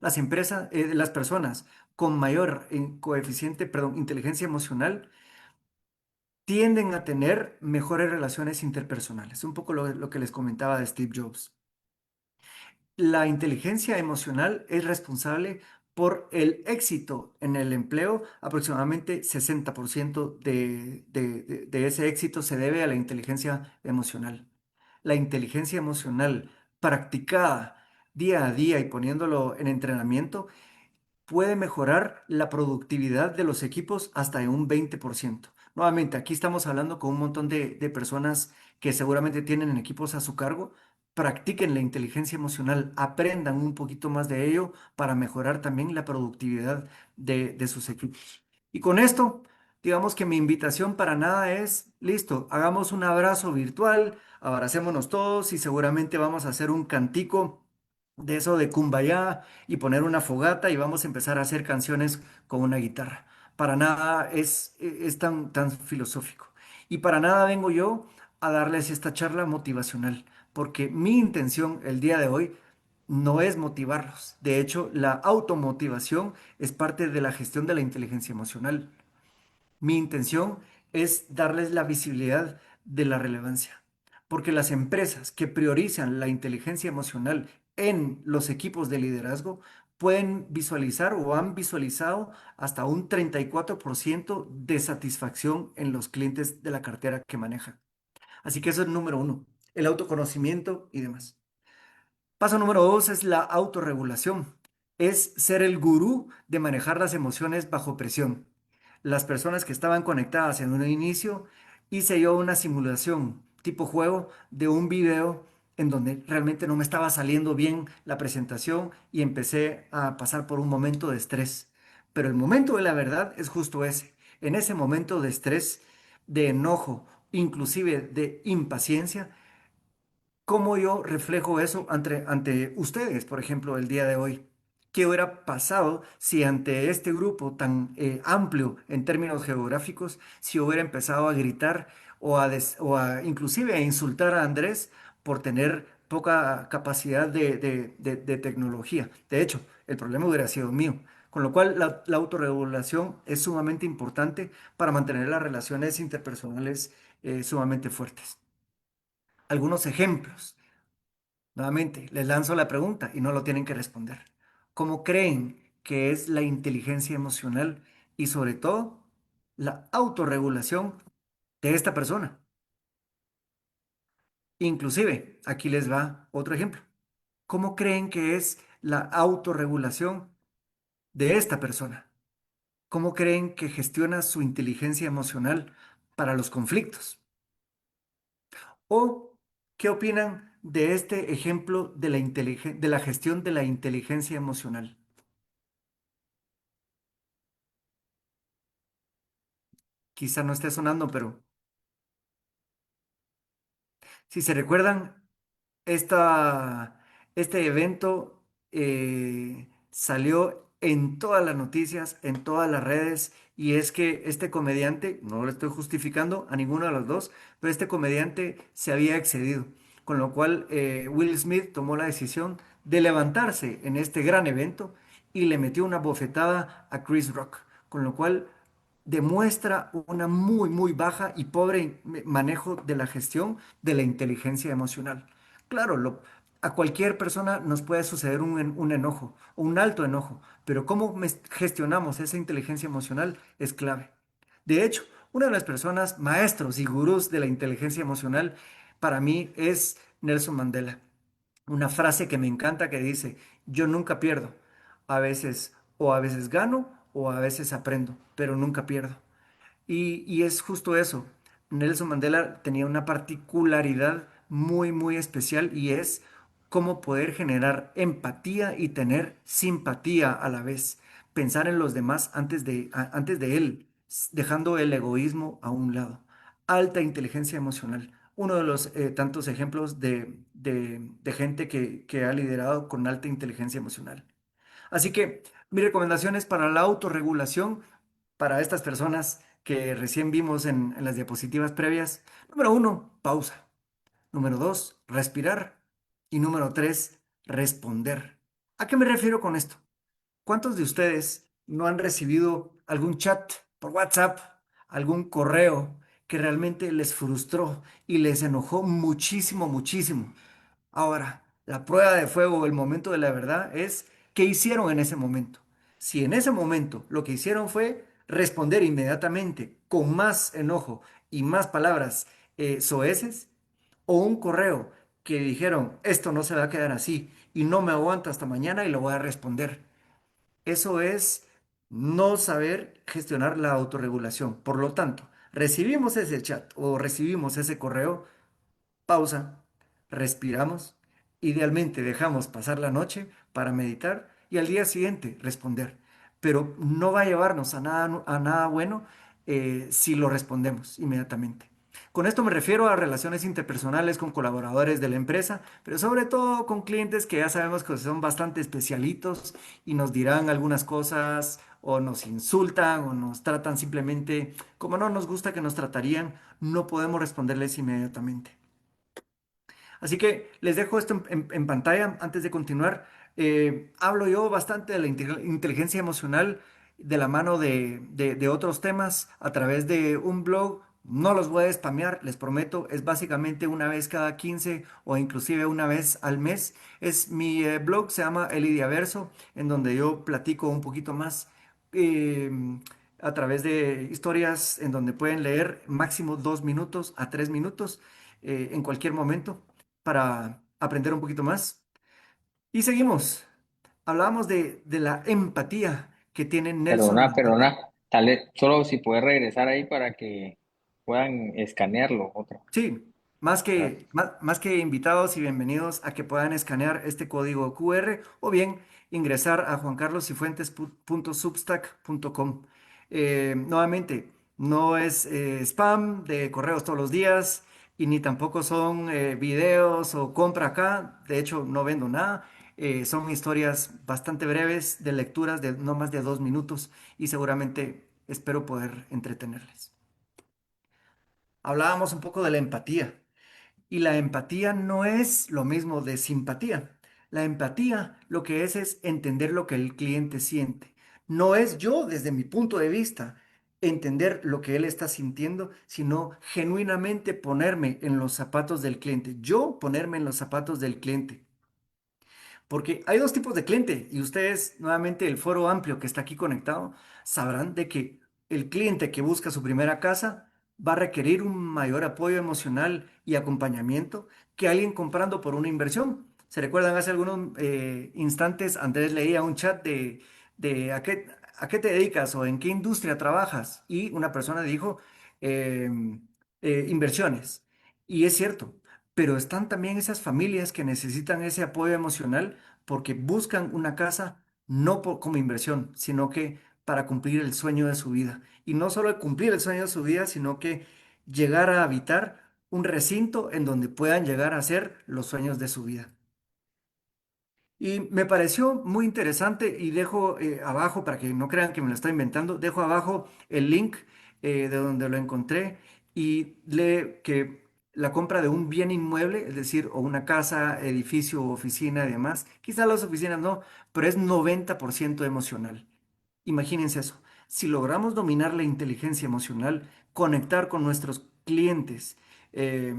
Las personas con mayor coeficiente, perdón, inteligencia emocional tienden a tener mejores relaciones interpersonales. Un poco lo que les comentaba de Steve Jobs. La inteligencia emocional es responsable por el éxito en el empleo. Aproximadamente 60% de ese éxito se debe a la inteligencia emocional. La inteligencia emocional practicada día a día y poniéndolo en entrenamiento puede mejorar la productividad de los equipos hasta en un 20%. Nuevamente, aquí estamos hablando con un montón de personas que seguramente tienen equipos a su cargo. Practiquen la inteligencia emocional, aprendan un poquito más de ello para mejorar también la productividad de sus equipos. Y con esto, digamos que mi invitación para nada es, listo, hagamos un abrazo virtual, abracémonos todos y seguramente vamos a hacer un cantico de eso de Kumbaya y poner una fogata y vamos a empezar a hacer canciones con una guitarra. Para nada es tan filosófico. Y para nada vengo yo a darles esta charla motivacional, porque mi intención el día de hoy no es motivarlos. De hecho, la automotivación es parte de la gestión de la inteligencia emocional. Mi intención es darles la visibilidad de la relevancia, porque las empresas que priorizan la inteligencia emocional en los equipos de liderazgo pueden visualizar o han visualizado hasta un 34% de satisfacción en los clientes de la cartera que manejan. Así que eso es número uno, el autoconocimiento y demás. Paso número dos es la autorregulación. Es ser el gurú de manejar las emociones bajo presión. Las personas que estaban conectadas en un inicio, hice yo una simulación tipo juego de un video en donde realmente no me estaba saliendo bien la presentación y empecé a pasar por un momento de estrés. Pero el momento de la verdad es justo ese. En ese momento de estrés, de enojo, inclusive de impaciencia, ¿cómo yo reflejo eso ante ustedes, por ejemplo, el día de hoy? ¿Qué hubiera pasado si ante este grupo tan amplio en términos geográficos, si hubiera empezado a gritar o a inclusive a insultar a Andrés por tener poca capacidad de tecnología? De hecho, el problema hubiera sido mío. Con lo cual, la autorregulación es sumamente importante para mantener las relaciones interpersonales sumamente fuertes. Algunos ejemplos. Nuevamente, les lanzo la pregunta y no lo tienen que responder. ¿Cómo creen que es la inteligencia emocional y sobre todo la autorregulación de esta persona? Inclusive, aquí les va otro ejemplo. ¿Cómo creen que es la autorregulación de esta persona? ¿Cómo creen que gestiona su inteligencia emocional para los conflictos? ¿O qué opinan de este ejemplo de de la gestión de la inteligencia emocional? Quizá no esté sonando, pero si se recuerdan, esta, este evento salió en todas las noticias, en todas las redes, y es que este comediante, no lo estoy justificando a ninguno de los dos, pero este comediante se había excedido, con lo cual Will Smith tomó la decisión de levantarse en este gran evento y le metió una bofetada a Chris Rock, con lo cual demuestra una muy baja y pobre manejo de la gestión de la inteligencia emocional. Claro, a cualquier persona nos puede suceder un enojo, un alto enojo, pero cómo gestionamos esa inteligencia emocional es clave. De hecho, una de las personas maestros y gurús de la inteligencia emocional para mí es Nelson Mandela. Una frase que me encanta que dice, yo nunca pierdo. A veces gano o a veces aprendo, pero nunca pierdo. Y es justo eso. Nelson Mandela tenía una particularidad muy especial y es cómo poder generar empatía y tener simpatía a la vez. Pensar en los demás antes de él, dejando el egoísmo a un lado. Alta inteligencia emocional. Uno de los tantos ejemplos de gente que ha liderado con alta inteligencia emocional. Así que mis recomendaciones para la autorregulación para estas personas que recién vimos en las diapositivas previas. Número uno, pausa. Número dos, respirar. Y número tres, responder. ¿A qué me refiero con esto? ¿Cuántos de ustedes no han recibido algún chat por WhatsApp, algún correo que realmente les frustró y les enojó muchísimo? Ahora, la prueba de fuego, el momento de la verdad es qué hicieron en ese momento. Si en ese momento lo que hicieron fue responder inmediatamente con más enojo y más palabras soeces, o un correo que dijeron, esto no se va a quedar así y no me aguanto hasta mañana y lo voy a responder. Eso es no saber gestionar la autorregulación. Por lo tanto, recibimos ese chat o recibimos ese correo, pausa, respiramos, idealmente dejamos pasar la noche para meditar y al día siguiente responder. Pero no va a llevarnos a nada bueno si lo respondemos inmediatamente. Con esto me refiero a relaciones interpersonales con colaboradores de la empresa, pero sobre todo con clientes que ya sabemos que son bastante especialitos y nos dirán algunas cosas o nos insultan o nos tratan simplemente como no nos gusta que nos tratarían, no podemos responderles inmediatamente. Así que les dejo esto en pantalla antes de continuar. Hablo yo bastante de la inteligencia emocional de la mano de otros temas a través de un blog. No los voy a spamear, les prometo. Es básicamente una vez cada 15 o inclusive una vez al mes. Es mi blog, se llama El Idiaverso, en donde yo platico un poquito más eh, a través de historias en donde pueden leer máximo 2 minutos a 3 minutos en cualquier momento para aprender un poquito más. Y seguimos. Hablábamos de la empatía que tiene Nelson Perdona, Mandela. perdona. Tal vez solo si puedes regresar ahí para que puedan escanearlo. Otro. Sí, más Gracias. que, más que invitados y bienvenidos a que puedan escanear este código QR o bien ingresar a juancарлosifuentes.substack.com. Nuevamente, no es spam de correos todos los días y ni tampoco son videos o compra acá. De hecho, no vendo nada. Son historias bastante breves de lecturas de no más de 2 minutos y seguramente espero poder entretenerles. Hablábamos un poco de la empatía. Y la empatía no es lo mismo de simpatía. La empatía lo que es entender lo que el cliente siente. No es yo, desde mi punto de vista, entender lo que él está sintiendo, sino genuinamente ponerme en los zapatos del cliente. Yo ponerme en los zapatos del cliente. Porque hay dos tipos de cliente y ustedes, nuevamente, el foro amplio que está aquí conectado, sabrán de que el cliente que busca su primera casa va a requerir un mayor apoyo emocional y acompañamiento que alguien comprando por una inversión. ¿Se recuerdan? Hace algunos instantes Andrés leía un chat de a qué te dedicas o en qué industria trabajas y una persona dijo inversiones. Y es cierto, pero están también esas familias que necesitan ese apoyo emocional porque buscan una casa no como inversión, sino que para cumplir el sueño de su vida. Y no solo cumplir el sueño de su vida, sino que llegar a habitar un recinto en donde puedan llegar a ser los sueños de su vida. Y me pareció muy interesante y dejo abajo, para que no crean que me lo estoy inventando, dejo abajo el link de donde lo encontré y lee que la compra de un bien inmueble, es decir, o una casa, edificio, oficina y demás, quizás las oficinas no, pero es 90% emocional. Imagínense eso. Si logramos dominar la inteligencia emocional, conectar con nuestros clientes, eh,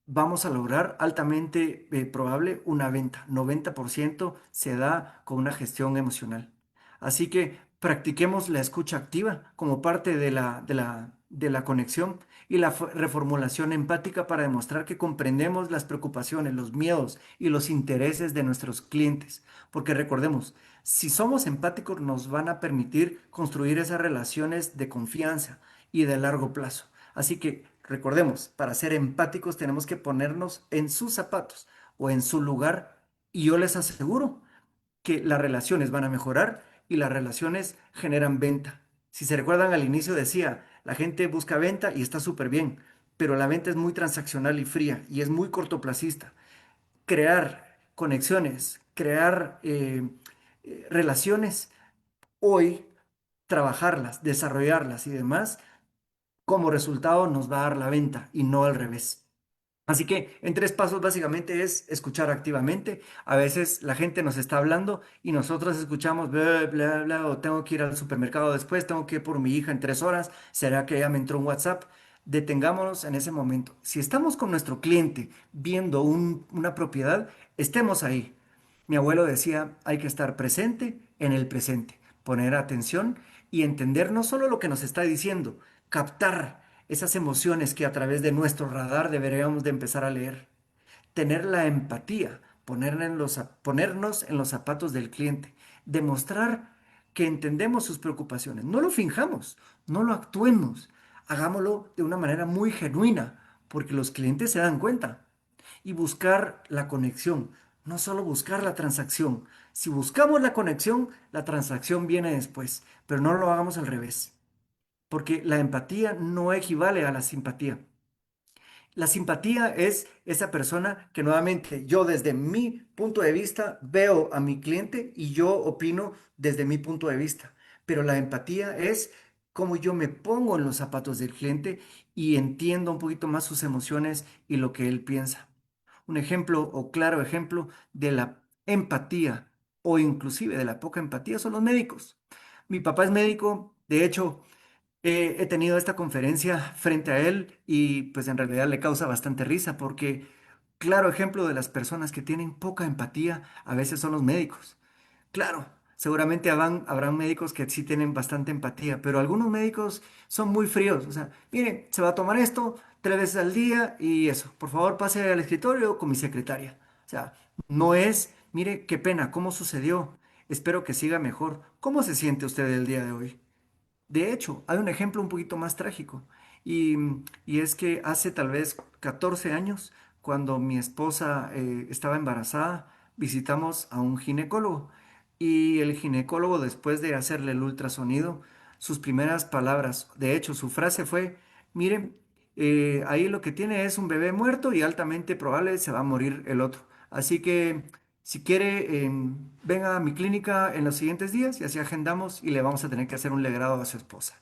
vamos a lograr altamente probable una venta. 90% se da con una gestión emocional. Así que practiquemos la escucha activa como parte de la conexión y la reformulación empática para demostrar que comprendemos las preocupaciones, los miedos y los intereses de nuestros clientes. Porque recordemos, si somos empáticos nos van a permitir construir esas relaciones de confianza y de largo plazo. Así que recordemos, para ser empáticos tenemos que ponernos en sus zapatos o en su lugar y yo les aseguro que las relaciones van a mejorar y las relaciones generan venta. Si se recuerdan al inicio decía, la gente busca venta y está súper bien, pero la venta es muy transaccional y fría y es muy cortoplacista. Crear conexiones, crear relaciones, hoy trabajarlas, desarrollarlas y demás, como resultado nos va a dar la venta y no al revés. Así que en 3 pasos básicamente es escuchar activamente. A veces la gente nos está hablando y nosotros escuchamos bla, bla, bla, o tengo que ir al supermercado después, tengo que ir por mi hija en 3 horas, ¿será que ya me entró un WhatsApp? Detengámonos en ese momento. Si estamos con nuestro cliente viendo una propiedad, estemos ahí. Mi abuelo decía, hay que estar presente en el presente, poner atención y entender no solo lo que nos está diciendo, captar esas emociones que a través de nuestro radar deberíamos de empezar a leer. Tener la empatía, ponernos en los zapatos del cliente, demostrar que entendemos sus preocupaciones. No lo finjamos, no lo actuemos. Hagámoslo de una manera muy genuina, porque los clientes se dan cuenta. Y buscar la conexión, no solo buscar la transacción. Si buscamos la conexión, la transacción viene después, pero no lo hagamos al revés, porque la empatía no equivale a la simpatía. La simpatía es esa persona que nuevamente yo desde mi punto de vista veo a mi cliente y yo opino desde mi punto de vista. Pero la empatía es cómo yo me pongo en los zapatos del cliente y entiendo un poquito más sus emociones y lo que él piensa. Un ejemplo o claro ejemplo de la empatía o inclusive de la poca empatía son los médicos. Mi papá es médico, de hecho, he tenido esta conferencia frente a él y pues en realidad le causa bastante risa porque claro ejemplo de las personas que tienen poca empatía a veces son los médicos. Claro, seguramente habrán médicos que sí tienen bastante empatía, pero algunos médicos son muy fríos. O sea, mire, se va a tomar esto 3 veces al día y eso. Por favor, pase al escritorio con mi secretaria. O sea, no es, mire, qué pena, ¿cómo sucedió? Espero que siga mejor. ¿Cómo se siente usted el día de hoy? De hecho, hay un ejemplo un poquito más trágico y, y es que hace tal vez 14 años, cuando mi esposa estaba embarazada, visitamos a un ginecólogo y el ginecólogo después de hacerle el ultrasonido, sus primeras palabras, de hecho su frase fue, miren, ahí lo que tiene es un bebé muerto y altamente probable se va a morir el otro. Así que si quiere, venga a mi clínica en los siguientes días y así agendamos y le vamos a tener que hacer un legrado a su esposa.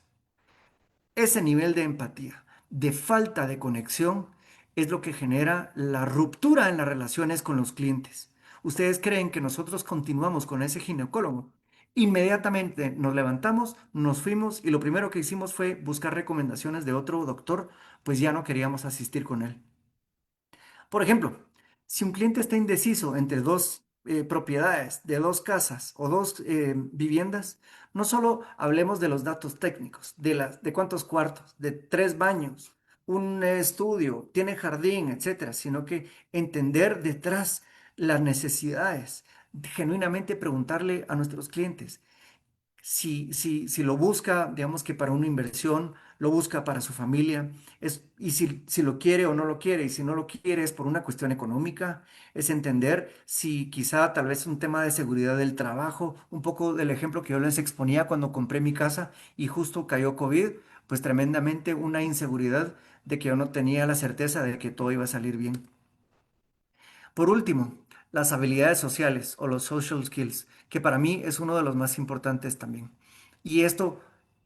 Ese nivel de empatía, de falta de conexión, es lo que genera la ruptura en las relaciones con los clientes. ¿Ustedes creen que nosotros continuamos con ese ginecólogo? Inmediatamente nos levantamos, nos fuimos y lo primero que hicimos fue buscar recomendaciones de otro doctor, pues ya no queríamos asistir con él. Por ejemplo, si un cliente está indeciso entre dos propiedades de dos casas o dos viviendas, no solo hablemos de los datos técnicos, de cuántos cuartos, de 3 baños, un estudio, tiene jardín, etcétera, sino que entender detrás las necesidades, genuinamente preguntarle a nuestros clientes si lo busca, digamos que para una inversión, lo busca para su familia, y si lo quiere o no lo quiere, y si no lo quiere es por una cuestión económica, es entender si quizá tal vez un tema de seguridad del trabajo, un poco del ejemplo que yo les exponía cuando compré mi casa y justo cayó COVID, pues tremendamente una inseguridad de que yo no tenía la certeza de que todo iba a salir bien. Por último, las habilidades sociales o los social skills, que para mí es uno de los más importantes también. Y esto,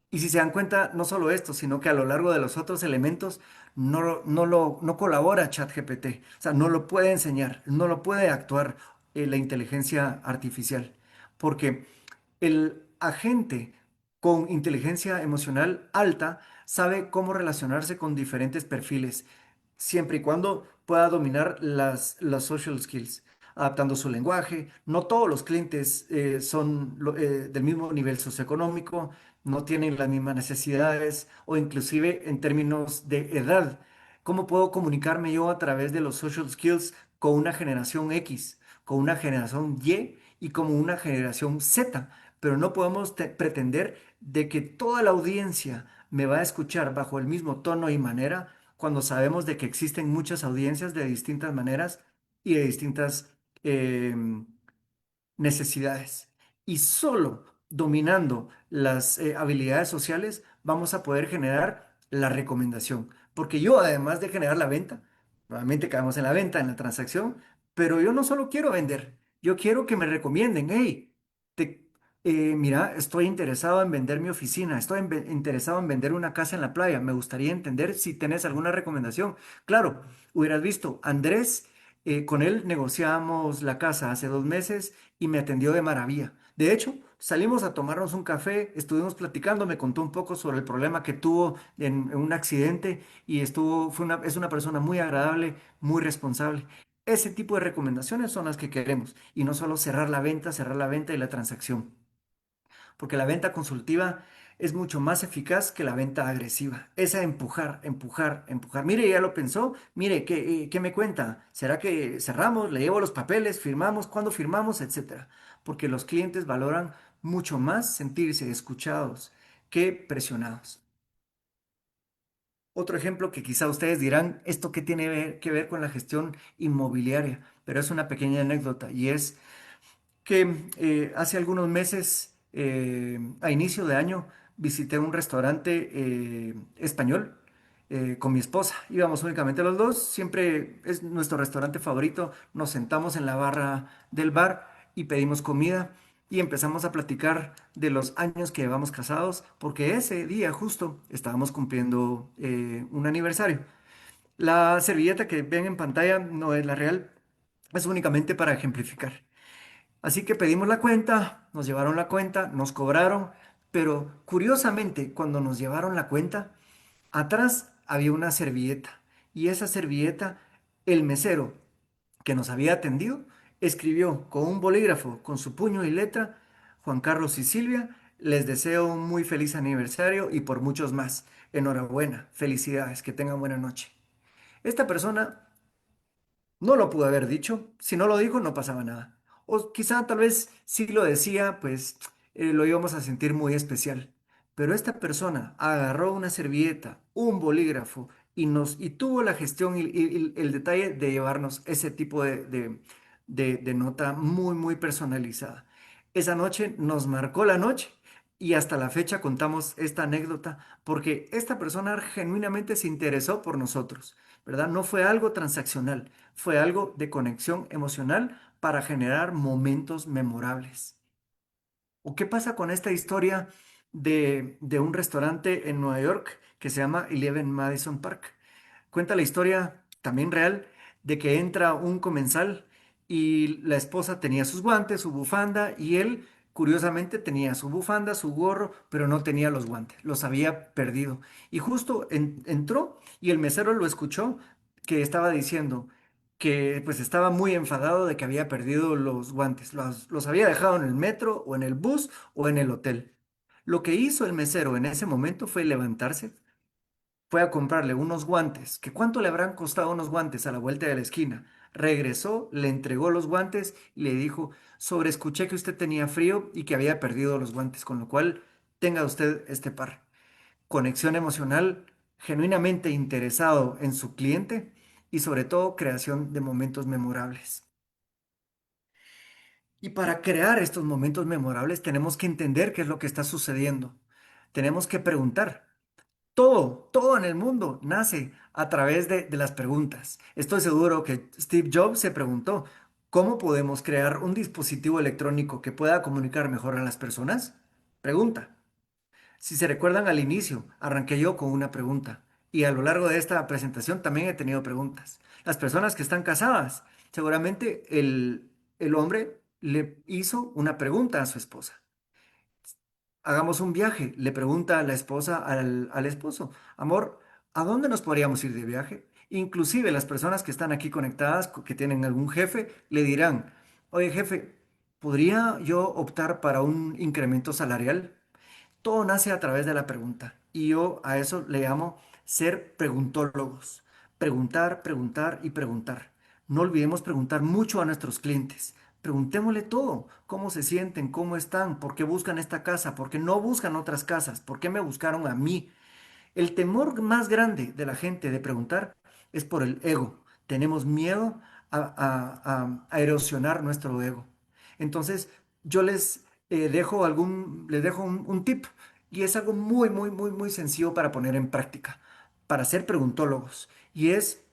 y si se dan cuenta, no solo esto, sino que a lo largo de los otros elementos no colabora ChatGPT. O sea, no lo puede enseñar, no lo puede actuar la inteligencia artificial. Porque el agente con inteligencia emocional alta sabe cómo relacionarse con diferentes perfiles, siempre y cuando pueda dominar las social skills, adaptando su lenguaje. No todos los clientes son del mismo nivel socioeconómico, no tienen las mismas necesidades o inclusive en términos de edad. ¿Cómo puedo comunicarme yo a través de los social skills con una generación X, con una generación y como una generación Z? Pero no podemos pretender de que toda la audiencia me va a escuchar bajo el mismo tono y manera cuando sabemos de que existen muchas audiencias de distintas maneras y de distintas necesidades. Y solo dominando las habilidades sociales vamos a poder generar la recomendación. Porque yo, además de generar la venta, nuevamente caemos en la venta, en la transacción, pero yo no solo quiero vender, yo quiero que me recomienden, hey, te, mira, estoy interesado en vender mi oficina, estoy interesado en vender una casa en la playa, me gustaría entender si tenés alguna recomendación. Claro, hubieras visto, Andrés, con él negociamos la casa hace 2 meses y me atendió de maravilla. De hecho, salimos a tomarnos un café, estuvimos platicando, me contó un poco sobre el problema que tuvo en un accidente y es una persona muy agradable, muy responsable. Ese tipo de recomendaciones son las que queremos y no solo cerrar la venta y la transacción, porque la venta consultiva es mucho más eficaz que la venta agresiva. Esa empujar, empujar, empujar. Mire, ya lo pensó. Mire, ¿qué me cuenta? ¿Será que cerramos? ¿Le llevo los papeles? ¿Firmamos? ¿Cuándo firmamos? Etcétera. Porque los clientes valoran mucho más sentirse escuchados que presionados. Otro ejemplo que quizá ustedes dirán, ¿esto qué tiene que ver con la gestión inmobiliaria? Pero es una pequeña anécdota y es que hace algunos meses, a inicio de año, visité un restaurante español con mi esposa. Íbamos únicamente los dos, siempre es nuestro restaurante favorito. Nos sentamos en la barra del bar y pedimos comida y empezamos a platicar de los años que llevamos casados, porque ese día justo estábamos cumpliendo un aniversario. La servilleta que ven en pantalla no es la real, es únicamente para ejemplificar. Así que pedimos la cuenta, nos llevaron la cuenta, nos cobraron, pero curiosamente, cuando nos llevaron la cuenta, atrás había una servilleta y esa servilleta, el mesero que nos había atendido, escribió con un bolígrafo, con su puño y letra: Juan Carlos y Silvia, les deseo un muy feliz aniversario y por muchos más. Enhorabuena, felicidades, que tengan buena noche. Esta persona no lo pudo haber dicho. Si no lo dijo, no pasaba nada. O quizá tal vez si lo decía, pues lo íbamos a sentir muy especial. Pero esta persona agarró una servilleta, un bolígrafo y tuvo la gestión y el detalle de llevarnos ese tipo de nota muy, muy personalizada. Esa noche nos marcó la noche y hasta la fecha contamos esta anécdota porque esta persona genuinamente se interesó por nosotros, ¿verdad? No fue algo transaccional, fue algo de conexión emocional para generar momentos memorables. ¿O qué pasa con esta historia de un restaurante en Nueva York que se llama Eleven Madison Park? Cuenta la historia también real de que entra un comensal y la esposa tenía sus guantes, su bufanda y él curiosamente tenía su bufanda, su gorro, pero no tenía los guantes, los había perdido. Y justo entró y el mesero lo escuchó que estaba diciendo que pues estaba muy enfadado de que había perdido los guantes, los había dejado en el metro o en el bus o en el hotel. Lo que hizo el mesero en ese momento fue levantarse, fue a comprarle unos guantes, que cuánto le habrán costado unos guantes a la vuelta de la esquina. Regresó, le entregó los guantes y le dijo: escuché que usted tenía frío y que había perdido los guantes, con lo cual tenga usted este par. Conexión emocional, genuinamente interesado en su cliente y sobre todo creación de momentos memorables. Y para crear estos momentos memorables tenemos que entender qué es lo que está sucediendo. Tenemos que preguntar. Todo en el mundo nace a través de las preguntas. Estoy seguro que Steve Jobs se preguntó: ¿cómo podemos crear un dispositivo electrónico que pueda comunicar mejor a las personas? Pregunta. Si se recuerdan al inicio, arranqué yo con una pregunta y a lo largo de esta presentación también he tenido preguntas. Las personas que están casadas, seguramente el hombre le hizo una pregunta a su esposa. Hagamos un viaje, le pregunta a la esposa al esposo: amor, ¿a dónde nos podríamos ir de viaje? Inclusive las personas que están aquí conectadas, que tienen algún jefe, le dirán: oye jefe, ¿podría yo optar para un incremento salarial? Todo nace a través de la pregunta y yo a eso le llamo ser preguntólogos. Preguntar, preguntar y preguntar. No olvidemos preguntar mucho a nuestros clientes. Preguntémosle todo: cómo se sienten, cómo están, por qué buscan esta casa, por qué no buscan otras casas, por qué me buscaron a mí. El temor más grande de la gente de preguntar es por el ego. Tenemos miedo a erosionar nuestro ego. Entonces, yo les dejo un tip y es algo muy, muy, muy, muy sencillo para poner en práctica, para ser preguntólogos. Y es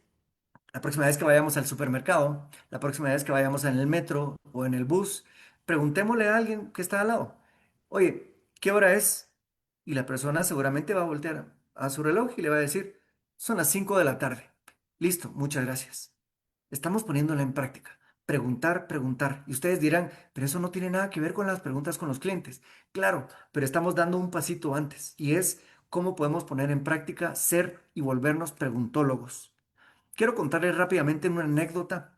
la próxima vez que vayamos al supermercado, la próxima vez que vayamos en el metro o en el bus, preguntémosle a alguien que está al lado: oye, ¿qué hora es? Y la persona seguramente va a voltear a su reloj y le va a decir: son las 5 de la tarde. Listo, muchas gracias. Estamos poniéndola en práctica. Preguntar, preguntar. Y ustedes dirán: pero eso no tiene nada que ver con las preguntas con los clientes. Claro, pero estamos dando un pasito antes y es cómo podemos poner en práctica ser y volvernos preguntólogos. Quiero contarles rápidamente una anécdota.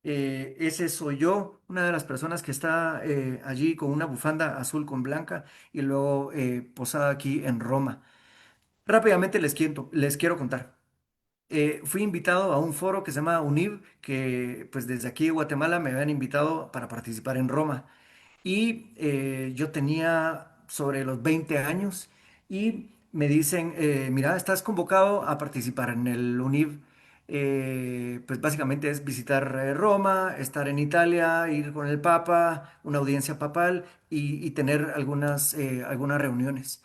Ese soy yo, una de las personas que está allí con una bufanda azul con blanca y luego posada aquí en Roma. Rápidamente les quiero contar. Fui invitado a un foro que se llama UNIV, que pues desde aquí de Guatemala me habían invitado para participar en Roma. Y yo tenía sobre los 20 años y me dicen, mira, estás convocado a participar en el UNIV. Pues básicamente es visitar Roma, estar en Italia, ir con el Papa, una audiencia papal y tener algunas reuniones.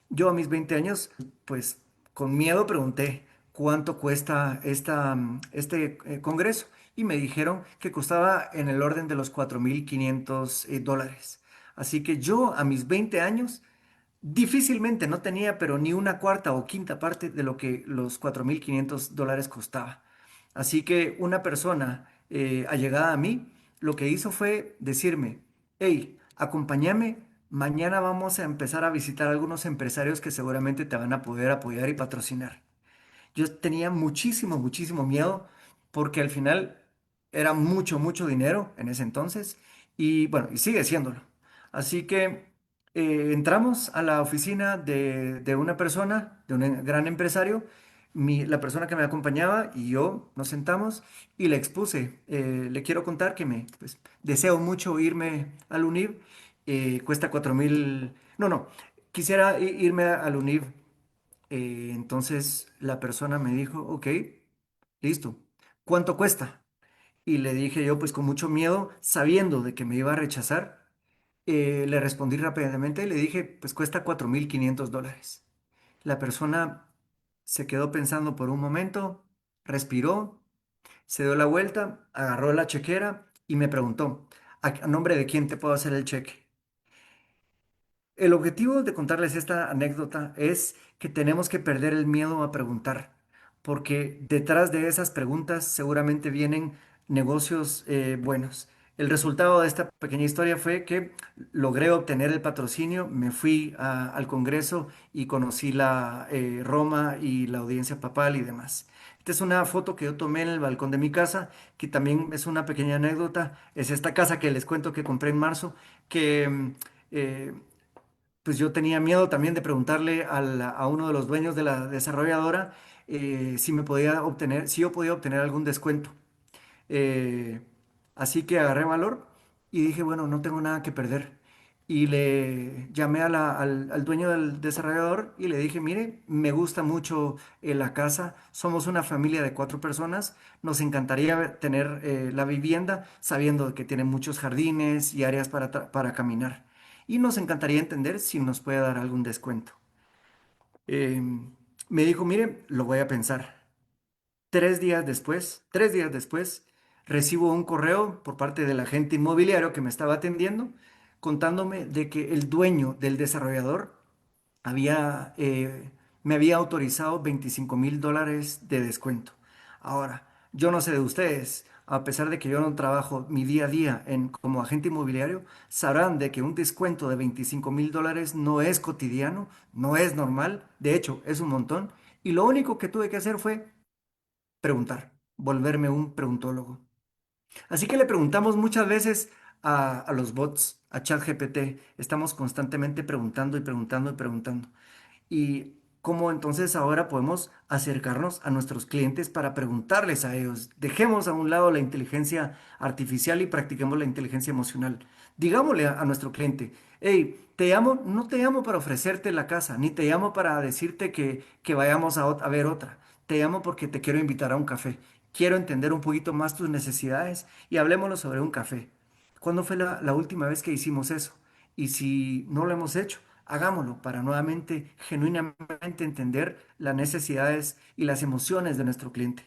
Yo a mis 20 años, pues con miedo pregunté cuánto cuesta este congreso y me dijeron que costaba en el orden de los 4.500 dólares. Así que yo a mis 20 años difícilmente no tenía, pero ni una cuarta o quinta parte de lo que los 4.500 dólares costaba. Así que una persona allegada a mí lo que hizo fue decirme, hey, acompáñame, mañana vamos a empezar a visitar algunos empresarios que seguramente te van a poder apoyar y patrocinar. Yo tenía muchísimo, muchísimo miedo porque al final era mucho, mucho dinero en ese entonces y bueno, y sigue siéndolo. Así que entramos a la oficina de una persona, de un gran empresario. La persona que me acompañaba y yo nos sentamos y le expuse, le quiero contar que pues, deseo mucho irme al UNIV, cuesta 4.000, no, no, quisiera irme al UNIV. Entonces la persona me dijo, ok, listo, ¿cuánto cuesta? Y le dije yo, pues con mucho miedo, sabiendo de que me iba a rechazar, le respondí rápidamente y le dije, pues cuesta 4.500 dólares. La persona se quedó pensando por un momento, respiró, se dio la vuelta, agarró la chequera y me preguntó, a nombre de quién te puedo hacer el cheque? El objetivo de contarles esta anécdota es que tenemos que perder el miedo a preguntar, porque detrás de esas preguntas seguramente vienen negocios buenos. El resultado de esta pequeña historia fue que logré obtener el patrocinio, me fui al Congreso y conocí la Roma y la audiencia papal y demás. Esta es una foto que yo tomé en el balcón de mi casa, que también es una pequeña anécdota. Es esta casa que les cuento que compré en marzo, que eh, pues yo tenía miedo también de preguntarle a uno de los dueños de la desarrolladora si me podía obtener, si yo podía obtener algún descuento. Eh, Así que agarré valor y dije, bueno, no tengo nada que perder. Y le llamé al dueño del desarrollador y le dije, mire, me gusta mucho la casa, somos una familia de 4 personas, nos encantaría tener la vivienda sabiendo que tiene muchos jardines y áreas para caminar. Y nos encantaría entender si nos puede dar algún descuento. Me dijo, mire, lo voy a pensar. 3 días después, recibo un correo por parte del agente inmobiliario que me estaba atendiendo, contándome de que el dueño del desarrollador había, me había autorizado 25.000 dólares de descuento. Ahora, yo no sé de ustedes, a pesar de que yo no trabajo mi día a día como agente inmobiliario, sabrán de que un descuento de 25.000 dólares no es cotidiano, no es normal, de hecho, es un montón. Y lo único que tuve que hacer fue preguntar, volverme un preguntólogo. Así que le preguntamos muchas veces a los bots, a ChatGPT. Estamos constantemente preguntando y preguntando y preguntando. Y cómo entonces ahora podemos acercarnos a nuestros clientes para preguntarles a ellos. Dejemos a un lado la inteligencia artificial y practiquemos la inteligencia emocional. Digámosle a nuestro cliente, hey, te llamo, no te llamo para ofrecerte la casa, ni te llamo para decirte que vayamos a ver otra. Te llamo porque te quiero invitar a un café. Quiero entender un poquito más tus necesidades y hablemoslo sobre un café. ¿Cuándo fue la última vez que hicimos eso? Y si no lo hemos hecho, hagámoslo para nuevamente, genuinamente entender las necesidades y las emociones de nuestro cliente.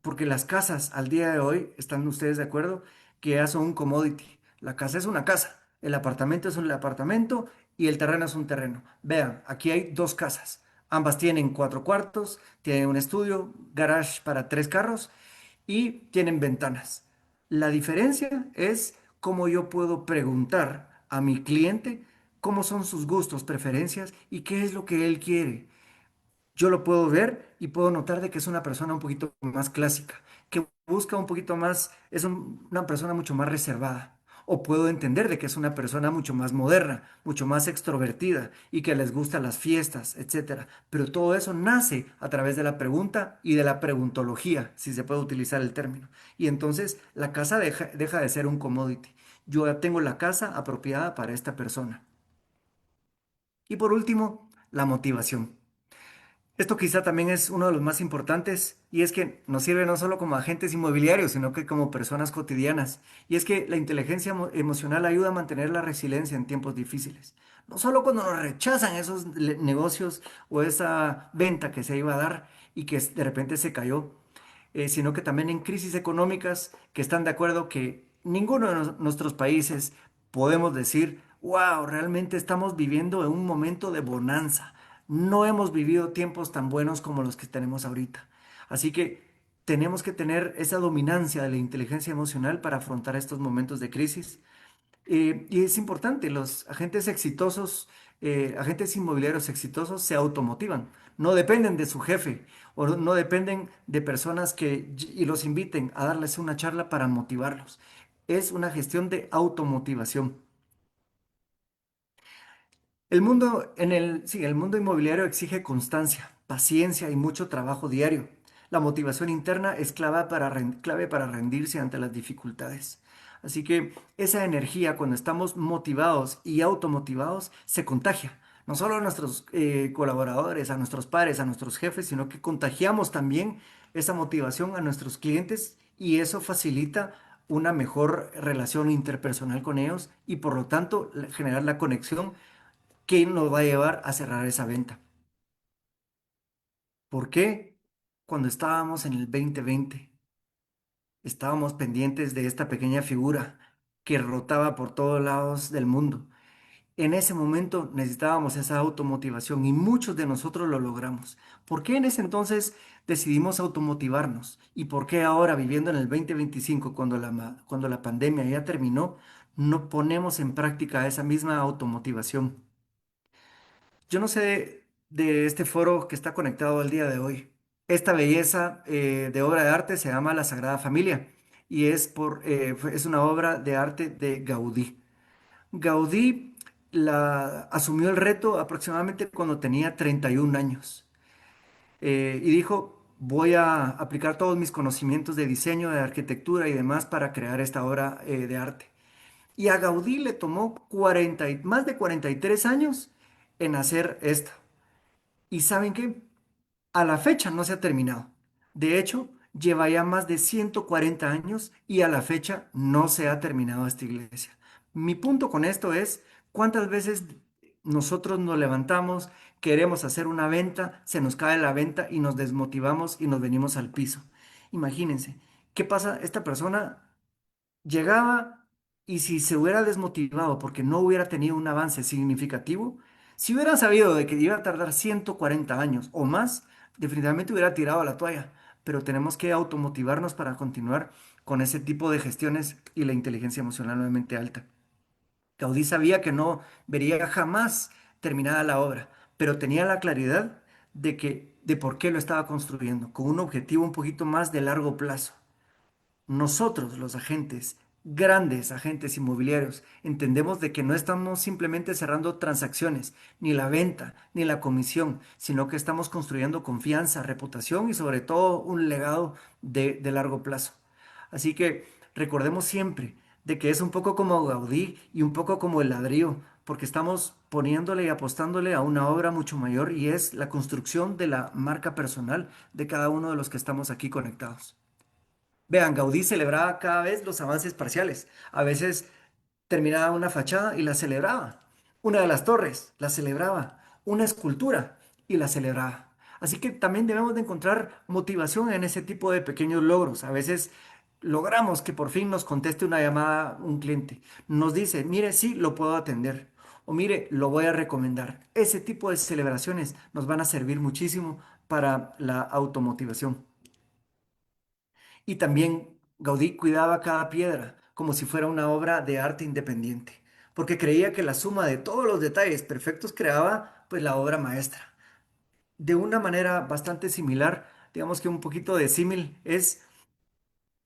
Porque las casas al día de hoy, ¿están ustedes de acuerdo? Que ya son un commodity. La casa es una casa, el apartamento es un apartamento y el terreno es un terreno. Vean, aquí hay 2 casas. Ambas tienen 4 cuartos, tienen un estudio, garage para 3 carros y tienen ventanas. La diferencia es cómo yo puedo preguntar a mi cliente cómo son sus gustos, preferencias y qué es lo que él quiere. Yo lo puedo ver y puedo notar de que es una persona un poquito más clásica, que busca un poquito más, una persona mucho más reservada. O puedo entender de que es una persona mucho más moderna, mucho más extrovertida y que les gustan las fiestas, etcétera. Pero todo eso nace a través de la pregunta y de la preguntología, si se puede utilizar el término. Y entonces la casa deja de ser un commodity. Yo ya tengo la casa apropiada para esta persona. Y por último, la motivación. Esto quizá también es uno de los más importantes y es que nos sirve no solo como agentes inmobiliarios, sino que como personas cotidianas. Y es que la inteligencia emocional ayuda a mantener la resiliencia en tiempos difíciles. No solo cuando nos rechazan esos negocios o esa venta que se iba a dar y que de repente se cayó, sino que también en crisis económicas que están de acuerdo que ninguno de nuestros países podemos decir, wow, realmente estamos viviendo en un momento de bonanza. No hemos vivido tiempos tan buenos como los que tenemos ahorita. Así que tenemos que tener esa dominancia de la inteligencia emocional para afrontar estos momentos de crisis. Y es importante, los agentes exitosos, agentes inmobiliarios exitosos se automotivan, no dependen de su jefe o no dependen de personas y los inviten a darles una charla para motivarlos. Es una gestión de automotivación. Sí, el mundo inmobiliario exige constancia, paciencia y mucho trabajo diario. La motivación interna es clave para rendirse ante las dificultades. Así que esa energía, cuando estamos motivados y automotivados, se contagia. No solo a nuestros colaboradores, a nuestros pares, a nuestros jefes, sino que contagiamos también esa motivación a nuestros clientes y eso facilita una mejor relación interpersonal con ellos y por lo tanto generar la conexión que nos va a llevar a cerrar esa venta. ¿Por qué? Cuando estábamos en el 2020, estábamos pendientes de esta pequeña figura que rotaba por todos lados del mundo. En ese momento necesitábamos esa automotivación y muchos de nosotros lo logramos. ¿Por qué en ese entonces decidimos automotivarnos? ¿Y por qué ahora, viviendo en el 2025, cuando la pandemia ya terminó, no ponemos en práctica esa misma automotivación? Yo no sé de este foro que está conectado al día de hoy. Esta belleza de obra de arte se llama La Sagrada Familia y es una obra de arte de Gaudí. Gaudí asumió el reto aproximadamente cuando tenía 31 años y dijo, voy a aplicar todos mis conocimientos de diseño, de arquitectura y demás para crear esta obra de arte. Y a Gaudí le tomó más de 43 años en hacer esto. ¿Y saben qué? A la fecha no se ha terminado. De hecho, lleva ya más de 140 años y a la fecha no se ha terminado esta iglesia. Mi punto con esto es, ¿cuántas veces nosotros nos levantamos, queremos hacer una venta, se nos cae la venta y nos desmotivamos y nos venimos al piso? Imagínense, ¿qué pasa? Esta persona llegaba y si se hubiera desmotivado porque no hubiera tenido un avance significativo, si hubiera sabido de que iba a tardar 140 años o más, definitivamente hubiera tirado la toalla. Pero tenemos que automotivarnos para continuar con ese tipo de gestiones y la inteligencia emocional nuevamente alta. Gaudí sabía que no vería jamás terminada la obra, pero tenía la claridad de por qué lo estaba construyendo, con un objetivo un poquito más de largo plazo. Nosotros, los agentes, grandes agentes inmobiliarios, entendemos de que no estamos simplemente cerrando transacciones, ni la venta, ni la comisión, sino que estamos construyendo confianza, reputación y sobre todo un legado de largo plazo. Así que recordemos siempre de que es un poco como Gaudí y un poco como el ladrillo, porque estamos poniéndole y apostándole a una obra mucho mayor y es la construcción de la marca personal de cada uno de los que estamos aquí conectados. Vean, Gaudí celebraba cada vez los avances parciales. A veces terminaba una fachada y la celebraba. Una de las torres la celebraba. Una escultura y la celebraba. Así que también debemos de encontrar motivación en ese tipo de pequeños logros. A veces logramos que por fin nos conteste una llamada un cliente. Nos dice, mire, sí, lo puedo atender. O mire, lo voy a recomendar. Ese tipo de celebraciones nos van a servir muchísimo para la automotivación. Y también Gaudí cuidaba cada piedra como si fuera una obra de arte independiente, porque creía que la suma de todos los detalles perfectos creaba pues la obra maestra. De una manera bastante similar, digamos que un poquito de símil es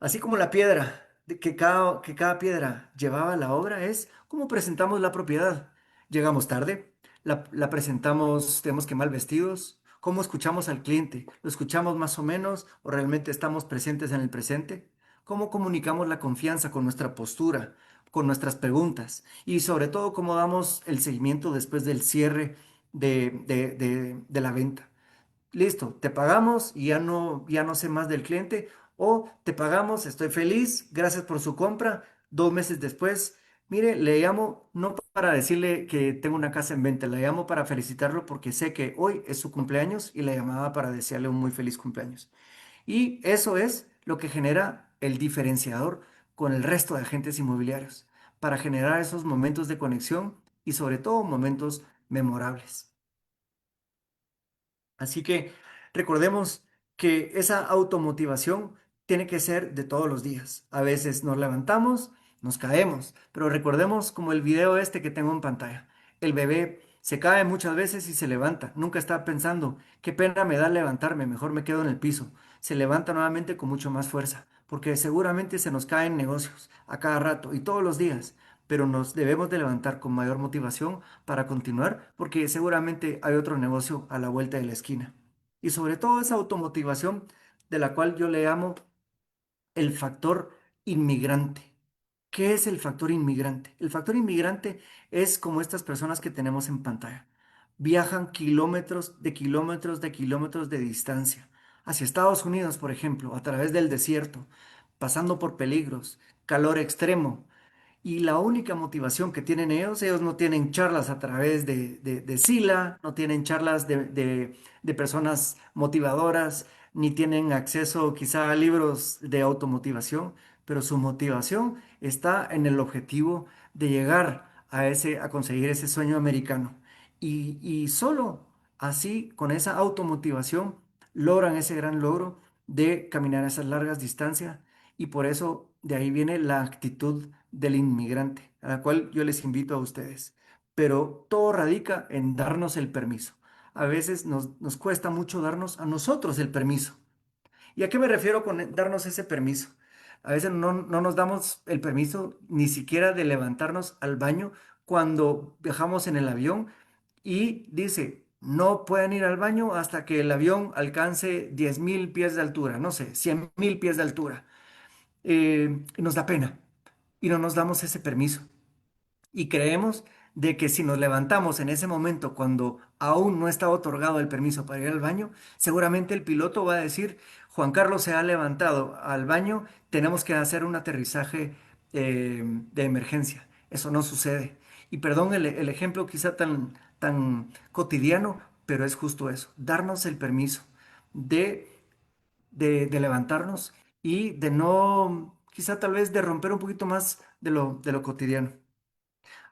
así como la piedra, que cada piedra llevaba la obra, es como presentamos la propiedad. Llegamos tarde, la presentamos, tenemos que mal vestidos. ¿Cómo escuchamos al cliente? ¿Lo escuchamos más o menos o realmente estamos presentes en el presente? ¿Cómo comunicamos la confianza con nuestra postura, con nuestras preguntas? Y sobre todo, ¿cómo damos el seguimiento después del cierre de la venta. Listo, te pagamos y ya no sé más del cliente, o te pagamos, estoy feliz, gracias por su compra. 2 meses después, mire, le llamo no para decirle que tengo una casa en venta, le llamo para felicitarlo porque sé que hoy es su cumpleaños y le llamaba para desearle un muy feliz cumpleaños. Y eso es lo que genera el diferenciador con el resto de agentes inmobiliarios, para generar esos momentos de conexión y sobre todo momentos memorables. Así que recordemos que esa automotivación tiene que ser de todos los días. A veces nos levantamos, nos caemos, pero recordemos como el video este que tengo en pantalla. El bebé se cae muchas veces y se levanta. Nunca está pensando, qué pena me da levantarme, mejor me quedo en el piso. Se levanta nuevamente con mucho más fuerza, porque seguramente se nos caen negocios a cada rato y todos los días, pero nos debemos de levantar con mayor motivación para continuar, porque seguramente hay otro negocio a la vuelta de la esquina. Y sobre todo esa automotivación de la cual yo le llamo el factor inmigrante. ¿Qué es el factor inmigrante? El factor inmigrante es como estas personas que tenemos en pantalla. Viajan kilómetros de kilómetros de kilómetros de distancia hacia Estados Unidos, por ejemplo, a través del desierto, pasando por peligros, calor extremo, y la única motivación que tienen ellos no tienen charlas a través de Sila, no tienen charlas de personas motivadoras, ni tienen acceso quizá a libros de automotivación, pero su motivación está en el objetivo de llegar a conseguir ese sueño americano. Y solo así, con esa automotivación, logran ese gran logro de caminar esas largas distancias, y por eso de ahí viene la actitud del inmigrante, a la cual yo les invito a ustedes. Pero todo radica en darnos el permiso. A veces nos cuesta mucho darnos a nosotros el permiso. ¿Y a qué me refiero con darnos ese permiso? A veces no nos damos el permiso ni siquiera de levantarnos al baño cuando viajamos en el avión y dice, no pueden ir al baño hasta que el avión alcance 10.000 pies de altura, no sé, 100.000 pies de altura. Y nos da pena y no nos damos ese permiso. Y creemos de que si nos levantamos en ese momento cuando aún no está otorgado el permiso para ir al baño, seguramente el piloto va a decir, Juan Carlos se ha levantado al baño, tenemos que hacer un aterrizaje de emergencia. Eso no sucede. Y perdón el ejemplo quizá tan cotidiano, pero es justo eso, darnos el permiso de, de levantarnos y de no, quizá tal vez de romper un poquito más de lo cotidiano.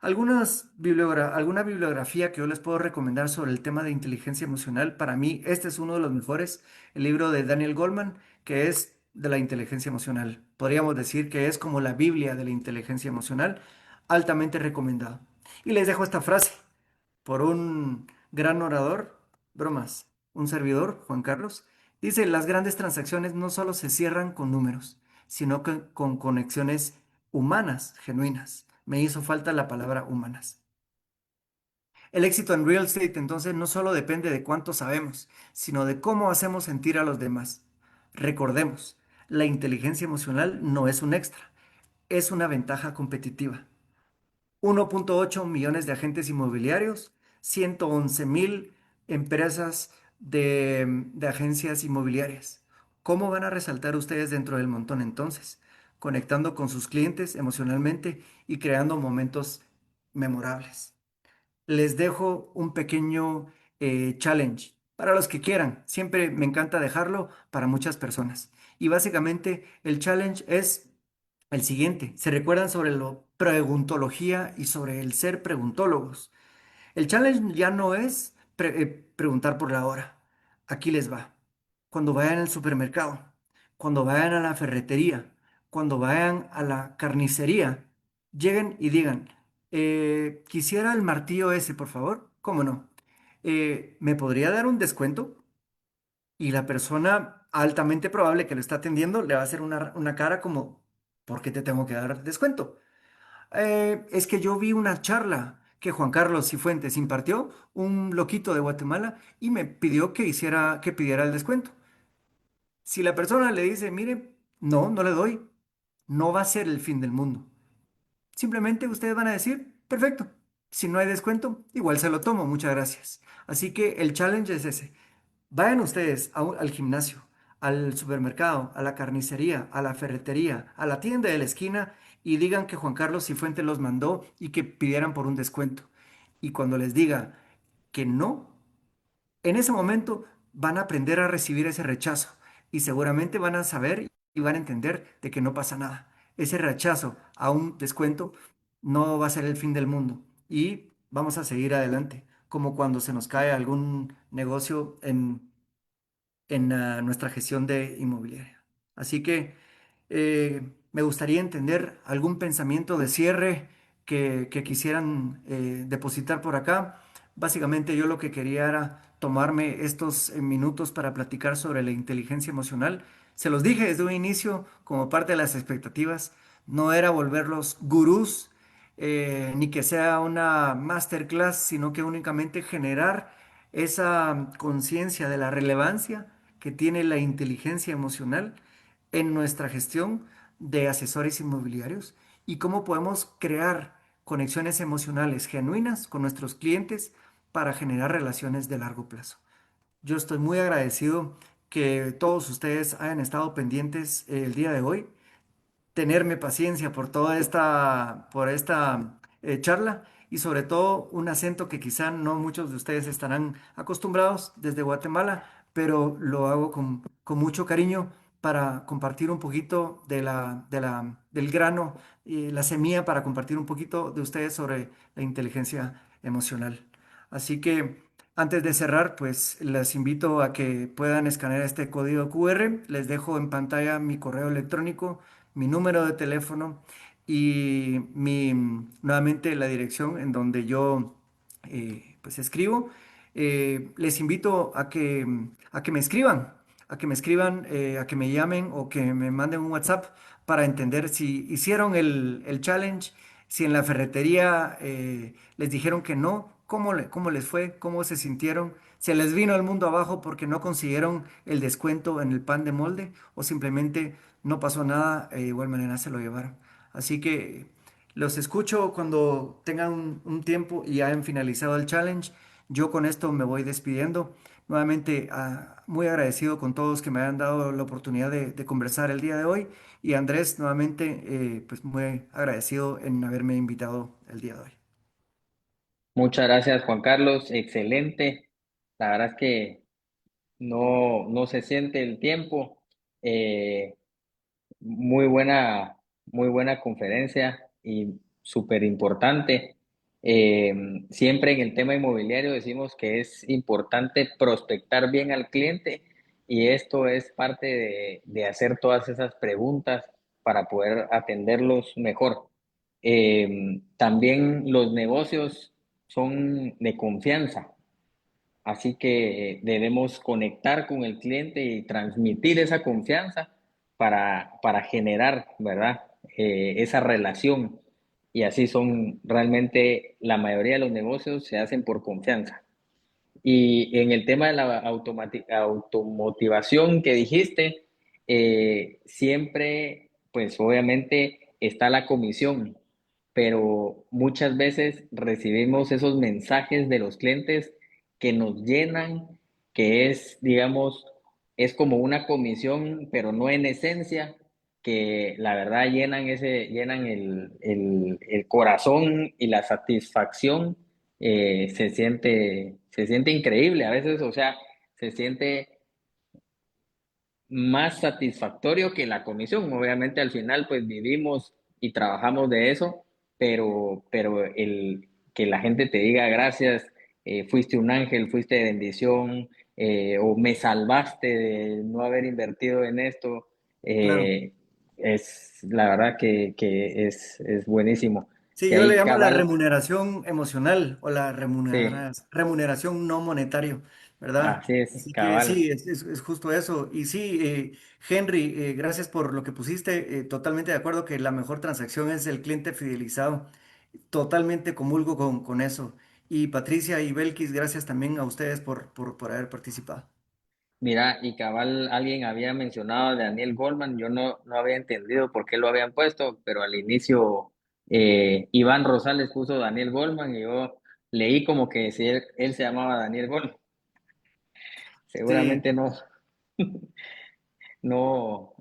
Alguna bibliografía que yo les puedo recomendar sobre el tema de inteligencia emocional. Para mí, este es uno de los mejores, el libro de Daniel Goleman, que es de la inteligencia emocional. Podríamos decir que es como la Biblia de la inteligencia emocional, altamente recomendado. Y les dejo esta frase por un gran orador, bromas, un servidor, Juan Carlos. Dice, las grandes transacciones no solo se cierran con números, sino que con conexiones humanas, genuinas. Me hizo falta la palabra humanas. El éxito en real estate entonces no solo depende de cuánto sabemos, sino de cómo hacemos sentir a los demás. Recordemos, la inteligencia emocional no es un extra, es una ventaja competitiva. 1.8 millones de agentes inmobiliarios, 111.000 empresas de agencias inmobiliarias. ¿Cómo van a resaltar ustedes dentro del montón entonces? Conectando con sus clientes emocionalmente y creando momentos memorables. Les dejo un pequeño challenge para los que quieran. Siempre me encanta dejarlo para muchas personas. Y básicamente el challenge es el siguiente. ¿Se recuerdan sobre la preguntología y sobre el ser preguntólogos? El challenge ya no es preguntar por la hora. Aquí les va. Cuando vayan al supermercado, cuando vayan a la ferretería, cuando vayan a la carnicería, lleguen y digan, quisiera el martillo ese, por favor. ¿Cómo no? ¿Me podría dar un descuento? Y la persona altamente probable que lo está atendiendo le va a hacer una cara como, ¿por qué te tengo que dar descuento? Es que yo vi una charla que Juan Carlos Cifuentes impartió, un loquito de Guatemala, y me pidió que pidiera el descuento. Si la persona le dice, mire, no le doy, no va a ser el fin del mundo. Simplemente ustedes van a decir, perfecto. Si no hay descuento, igual se lo tomo, muchas gracias. Así que el challenge es ese. Vayan ustedes al gimnasio, al supermercado, a la carnicería, a la ferretería, a la tienda de la esquina y digan que Juan Carlos Cifuentes los mandó y que pidieran por un descuento. Y cuando les diga que no, en ese momento van a aprender a recibir ese rechazo y seguramente van a saber y van a entender de que no pasa nada. Ese rechazo a un descuento no va a ser el fin del mundo y vamos a seguir adelante, como cuando se nos cae algún negocio en nuestra gestión de inmobiliaria. Así que me gustaría entender algún pensamiento de cierre que quisieran depositar por acá. Básicamente yo lo que quería era tomarme estos minutos para platicar sobre la inteligencia emocional. Se los dije desde un inicio como parte de las expectativas. No era volverlos gurús, ni que sea una masterclass, sino que únicamente generar esa conciencia de la relevancia que tiene la inteligencia emocional en nuestra gestión de asesores inmobiliarios y cómo podemos crear conexiones emocionales genuinas con nuestros clientes para generar relaciones de largo plazo. Yo estoy muy agradecido que todos ustedes hayan estado pendientes el día de hoy, tenerme paciencia por esta charla y sobre todo un acento que quizá no muchos de ustedes estarán acostumbrados desde Guatemala, pero lo hago con mucho cariño para compartir un poquito del grano y la semilla para compartir un poquito de ustedes sobre la inteligencia emocional. Así que antes de cerrar, pues les invito a que puedan escanear este código QR. Les dejo en pantalla mi correo electrónico, mi número de teléfono y nuevamente la dirección en donde yo pues escribo. Les invito a que me escriban, a que me llamen o que me manden un WhatsApp para entender si hicieron el challenge, si en la ferretería les dijeron que no, cómo les fue, cómo se sintieron, se les vino el mundo abajo porque no consiguieron el descuento en el pan de molde o simplemente no pasó nada, de igual manera se lo llevaron. Así que los escucho cuando tengan un tiempo y hayan finalizado el challenge. Yo con esto me voy despidiendo. Nuevamente, muy agradecido con todos que me hayan dado la oportunidad de conversar el día de hoy. Y Andrés, nuevamente, pues muy agradecido en haberme invitado el día de hoy. Muchas gracias, Juan Carlos. Excelente. La verdad es que no se siente el tiempo. Eh, muy buena conferencia y súper importante. Eh, Siempre en el tema inmobiliario decimos que es importante prospectar bien al cliente y esto es parte de hacer todas esas preguntas para poder atenderlos mejor. También los negocios son de confianza. Así que debemos conectar con el cliente y transmitir esa confianza para generar, ¿verdad? Esa relación. Y así son realmente la mayoría de los negocios se hacen por confianza. Y en el tema de la automotivación que dijiste, siempre, pues obviamente está la comisión, pero muchas veces recibimos esos mensajes de los clientes que nos llenan, que es, digamos, es como una comisión, pero no en esencia, que la verdad llenan el corazón y la satisfacción se siente increíble a veces, o sea, se siente más satisfactorio que la comisión. Obviamente al final pues vivimos y trabajamos de eso, pero el que la gente te diga gracias, fuiste un ángel, fuiste de bendición, o me salvaste de no haber invertido en esto, Claro. eh, es la verdad que es buenísimo. Sí, Y yo le ahí llamo la cabal, remuneración emocional o la sí, remuneración no monetario, ¿verdad? así es, Así que cabal. sí, es justo eso. Y sí, Henry, gracias por lo que pusiste. Totalmente de acuerdo que la mejor transacción es el cliente fidelizado. Totalmente comulgo con eso. Y Patricia y Belkis, gracias también a ustedes por haber participado. Mira, y cabal, alguien había mencionado a Daniel Goldman, yo no había entendido por qué lo habían puesto, pero al inicio Iván Rosales puso Daniel Goldman y yo leí como que si él se llamaba Daniel Goldman. Sí, Seguramente no, no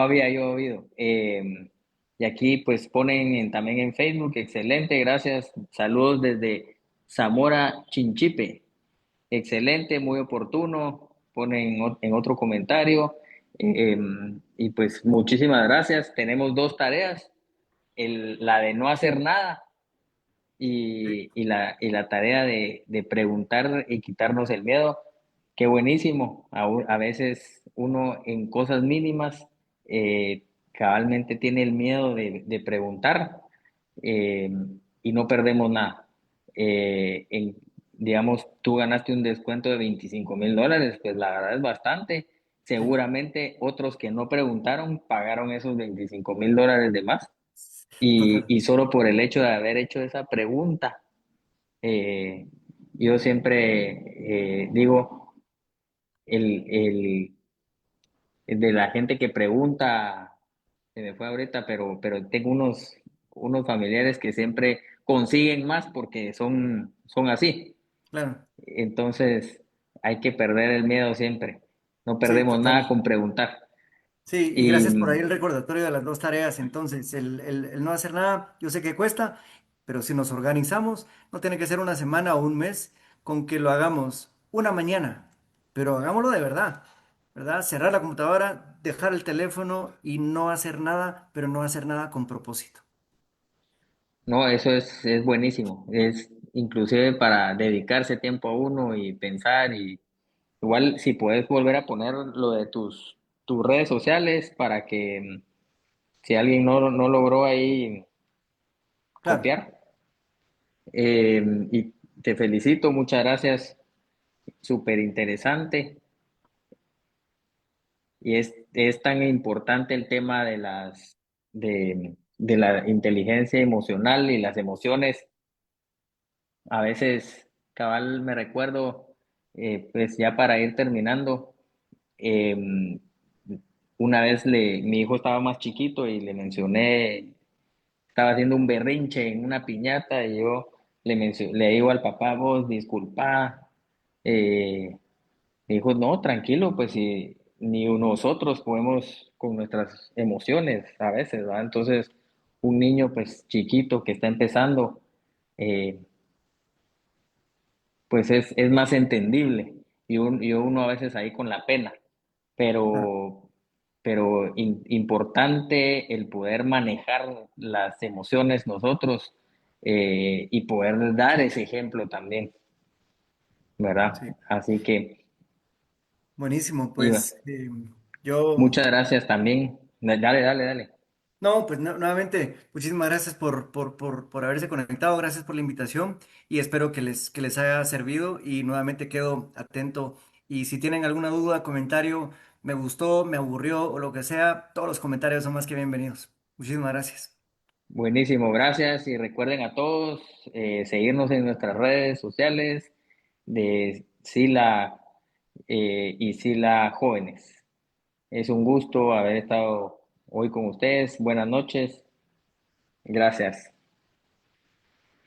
había yo oído. Y aquí pues ponen también en Facebook, excelente, gracias. Saludos desde Zamora, Chinchipe. Excelente, muy oportuno. Ponen en otro comentario. Y pues muchísimas gracias. Tenemos dos tareas. La de no hacer nada y la tarea de preguntar y quitarnos el miedo. Qué buenísimo. A veces uno en cosas mínimas cabalmente tiene el miedo de preguntar eh, y no perdemos nada. Digamos, tú ganaste un descuento de $25,000, pues la verdad es bastante. sí, Seguramente otros que no preguntaron pagaron esos $25,000 de más total. y solo por el hecho de haber hecho esa pregunta, eh, yo siempre digo, el de la gente que pregunta, se me fue ahorita, pero tengo unos familiares que siempre consiguen más porque son así. Claro. Entonces, hay que perder el miedo siempre. No Sí, perdemos nada total. con preguntar. Sí, y Y gracias por ahí el recordatorio de las dos tareas. Entonces, el no hacer nada, yo sé que cuesta, pero si nos organizamos, no tiene que ser una semana o un mes, con que lo hagamos una mañana, pero hagámoslo de verdad, ¿verdad? Cerrar la computadora, dejar el teléfono y no hacer nada, pero no hacer nada con propósito. no, eso es buenísimo. Es inclusive para dedicarse tiempo a uno y pensar y igual si puedes volver a poner lo de tus redes sociales para que si alguien no logró ahí Claro, copiar. Y te felicito, muchas gracias, súper interesante. Y es tan importante el tema de la inteligencia emocional y las emociones. A veces, cabal, me recuerdo, pues ya para ir terminando, eh, una vez mi hijo estaba más chiquito y le mencioné, estaba haciendo un berrinche en una piñata y yo le digo al papá, vos disculpa, me dijo, no, tranquilo, pues si ni nosotros podemos con nuestras emociones a veces, ¿verdad? Entonces, un niño pues chiquito que está empezando, eh, pues es más entendible y uno a veces ahí con la pena, claro, pero, pero importante el poder manejar las emociones nosotros y poder dar ese ejemplo también, ¿verdad? sí. Así que, Buenísimo, Iba, pues yo... muchas gracias también. Dale, dale, dale. No, pues nuevamente, muchísimas gracias por haberse conectado, gracias por la invitación y espero que les haya servido y nuevamente quedo atento. Y si tienen alguna duda, comentario, me gustó, me aburrió o lo que sea, todos los comentarios son más que bienvenidos. Muchísimas gracias. Buenísimo, gracias y recuerden a todos seguirnos en nuestras redes sociales de Sila y Sila Jóvenes. Es un gusto haber estado hoy con ustedes. Buenas noches. Gracias.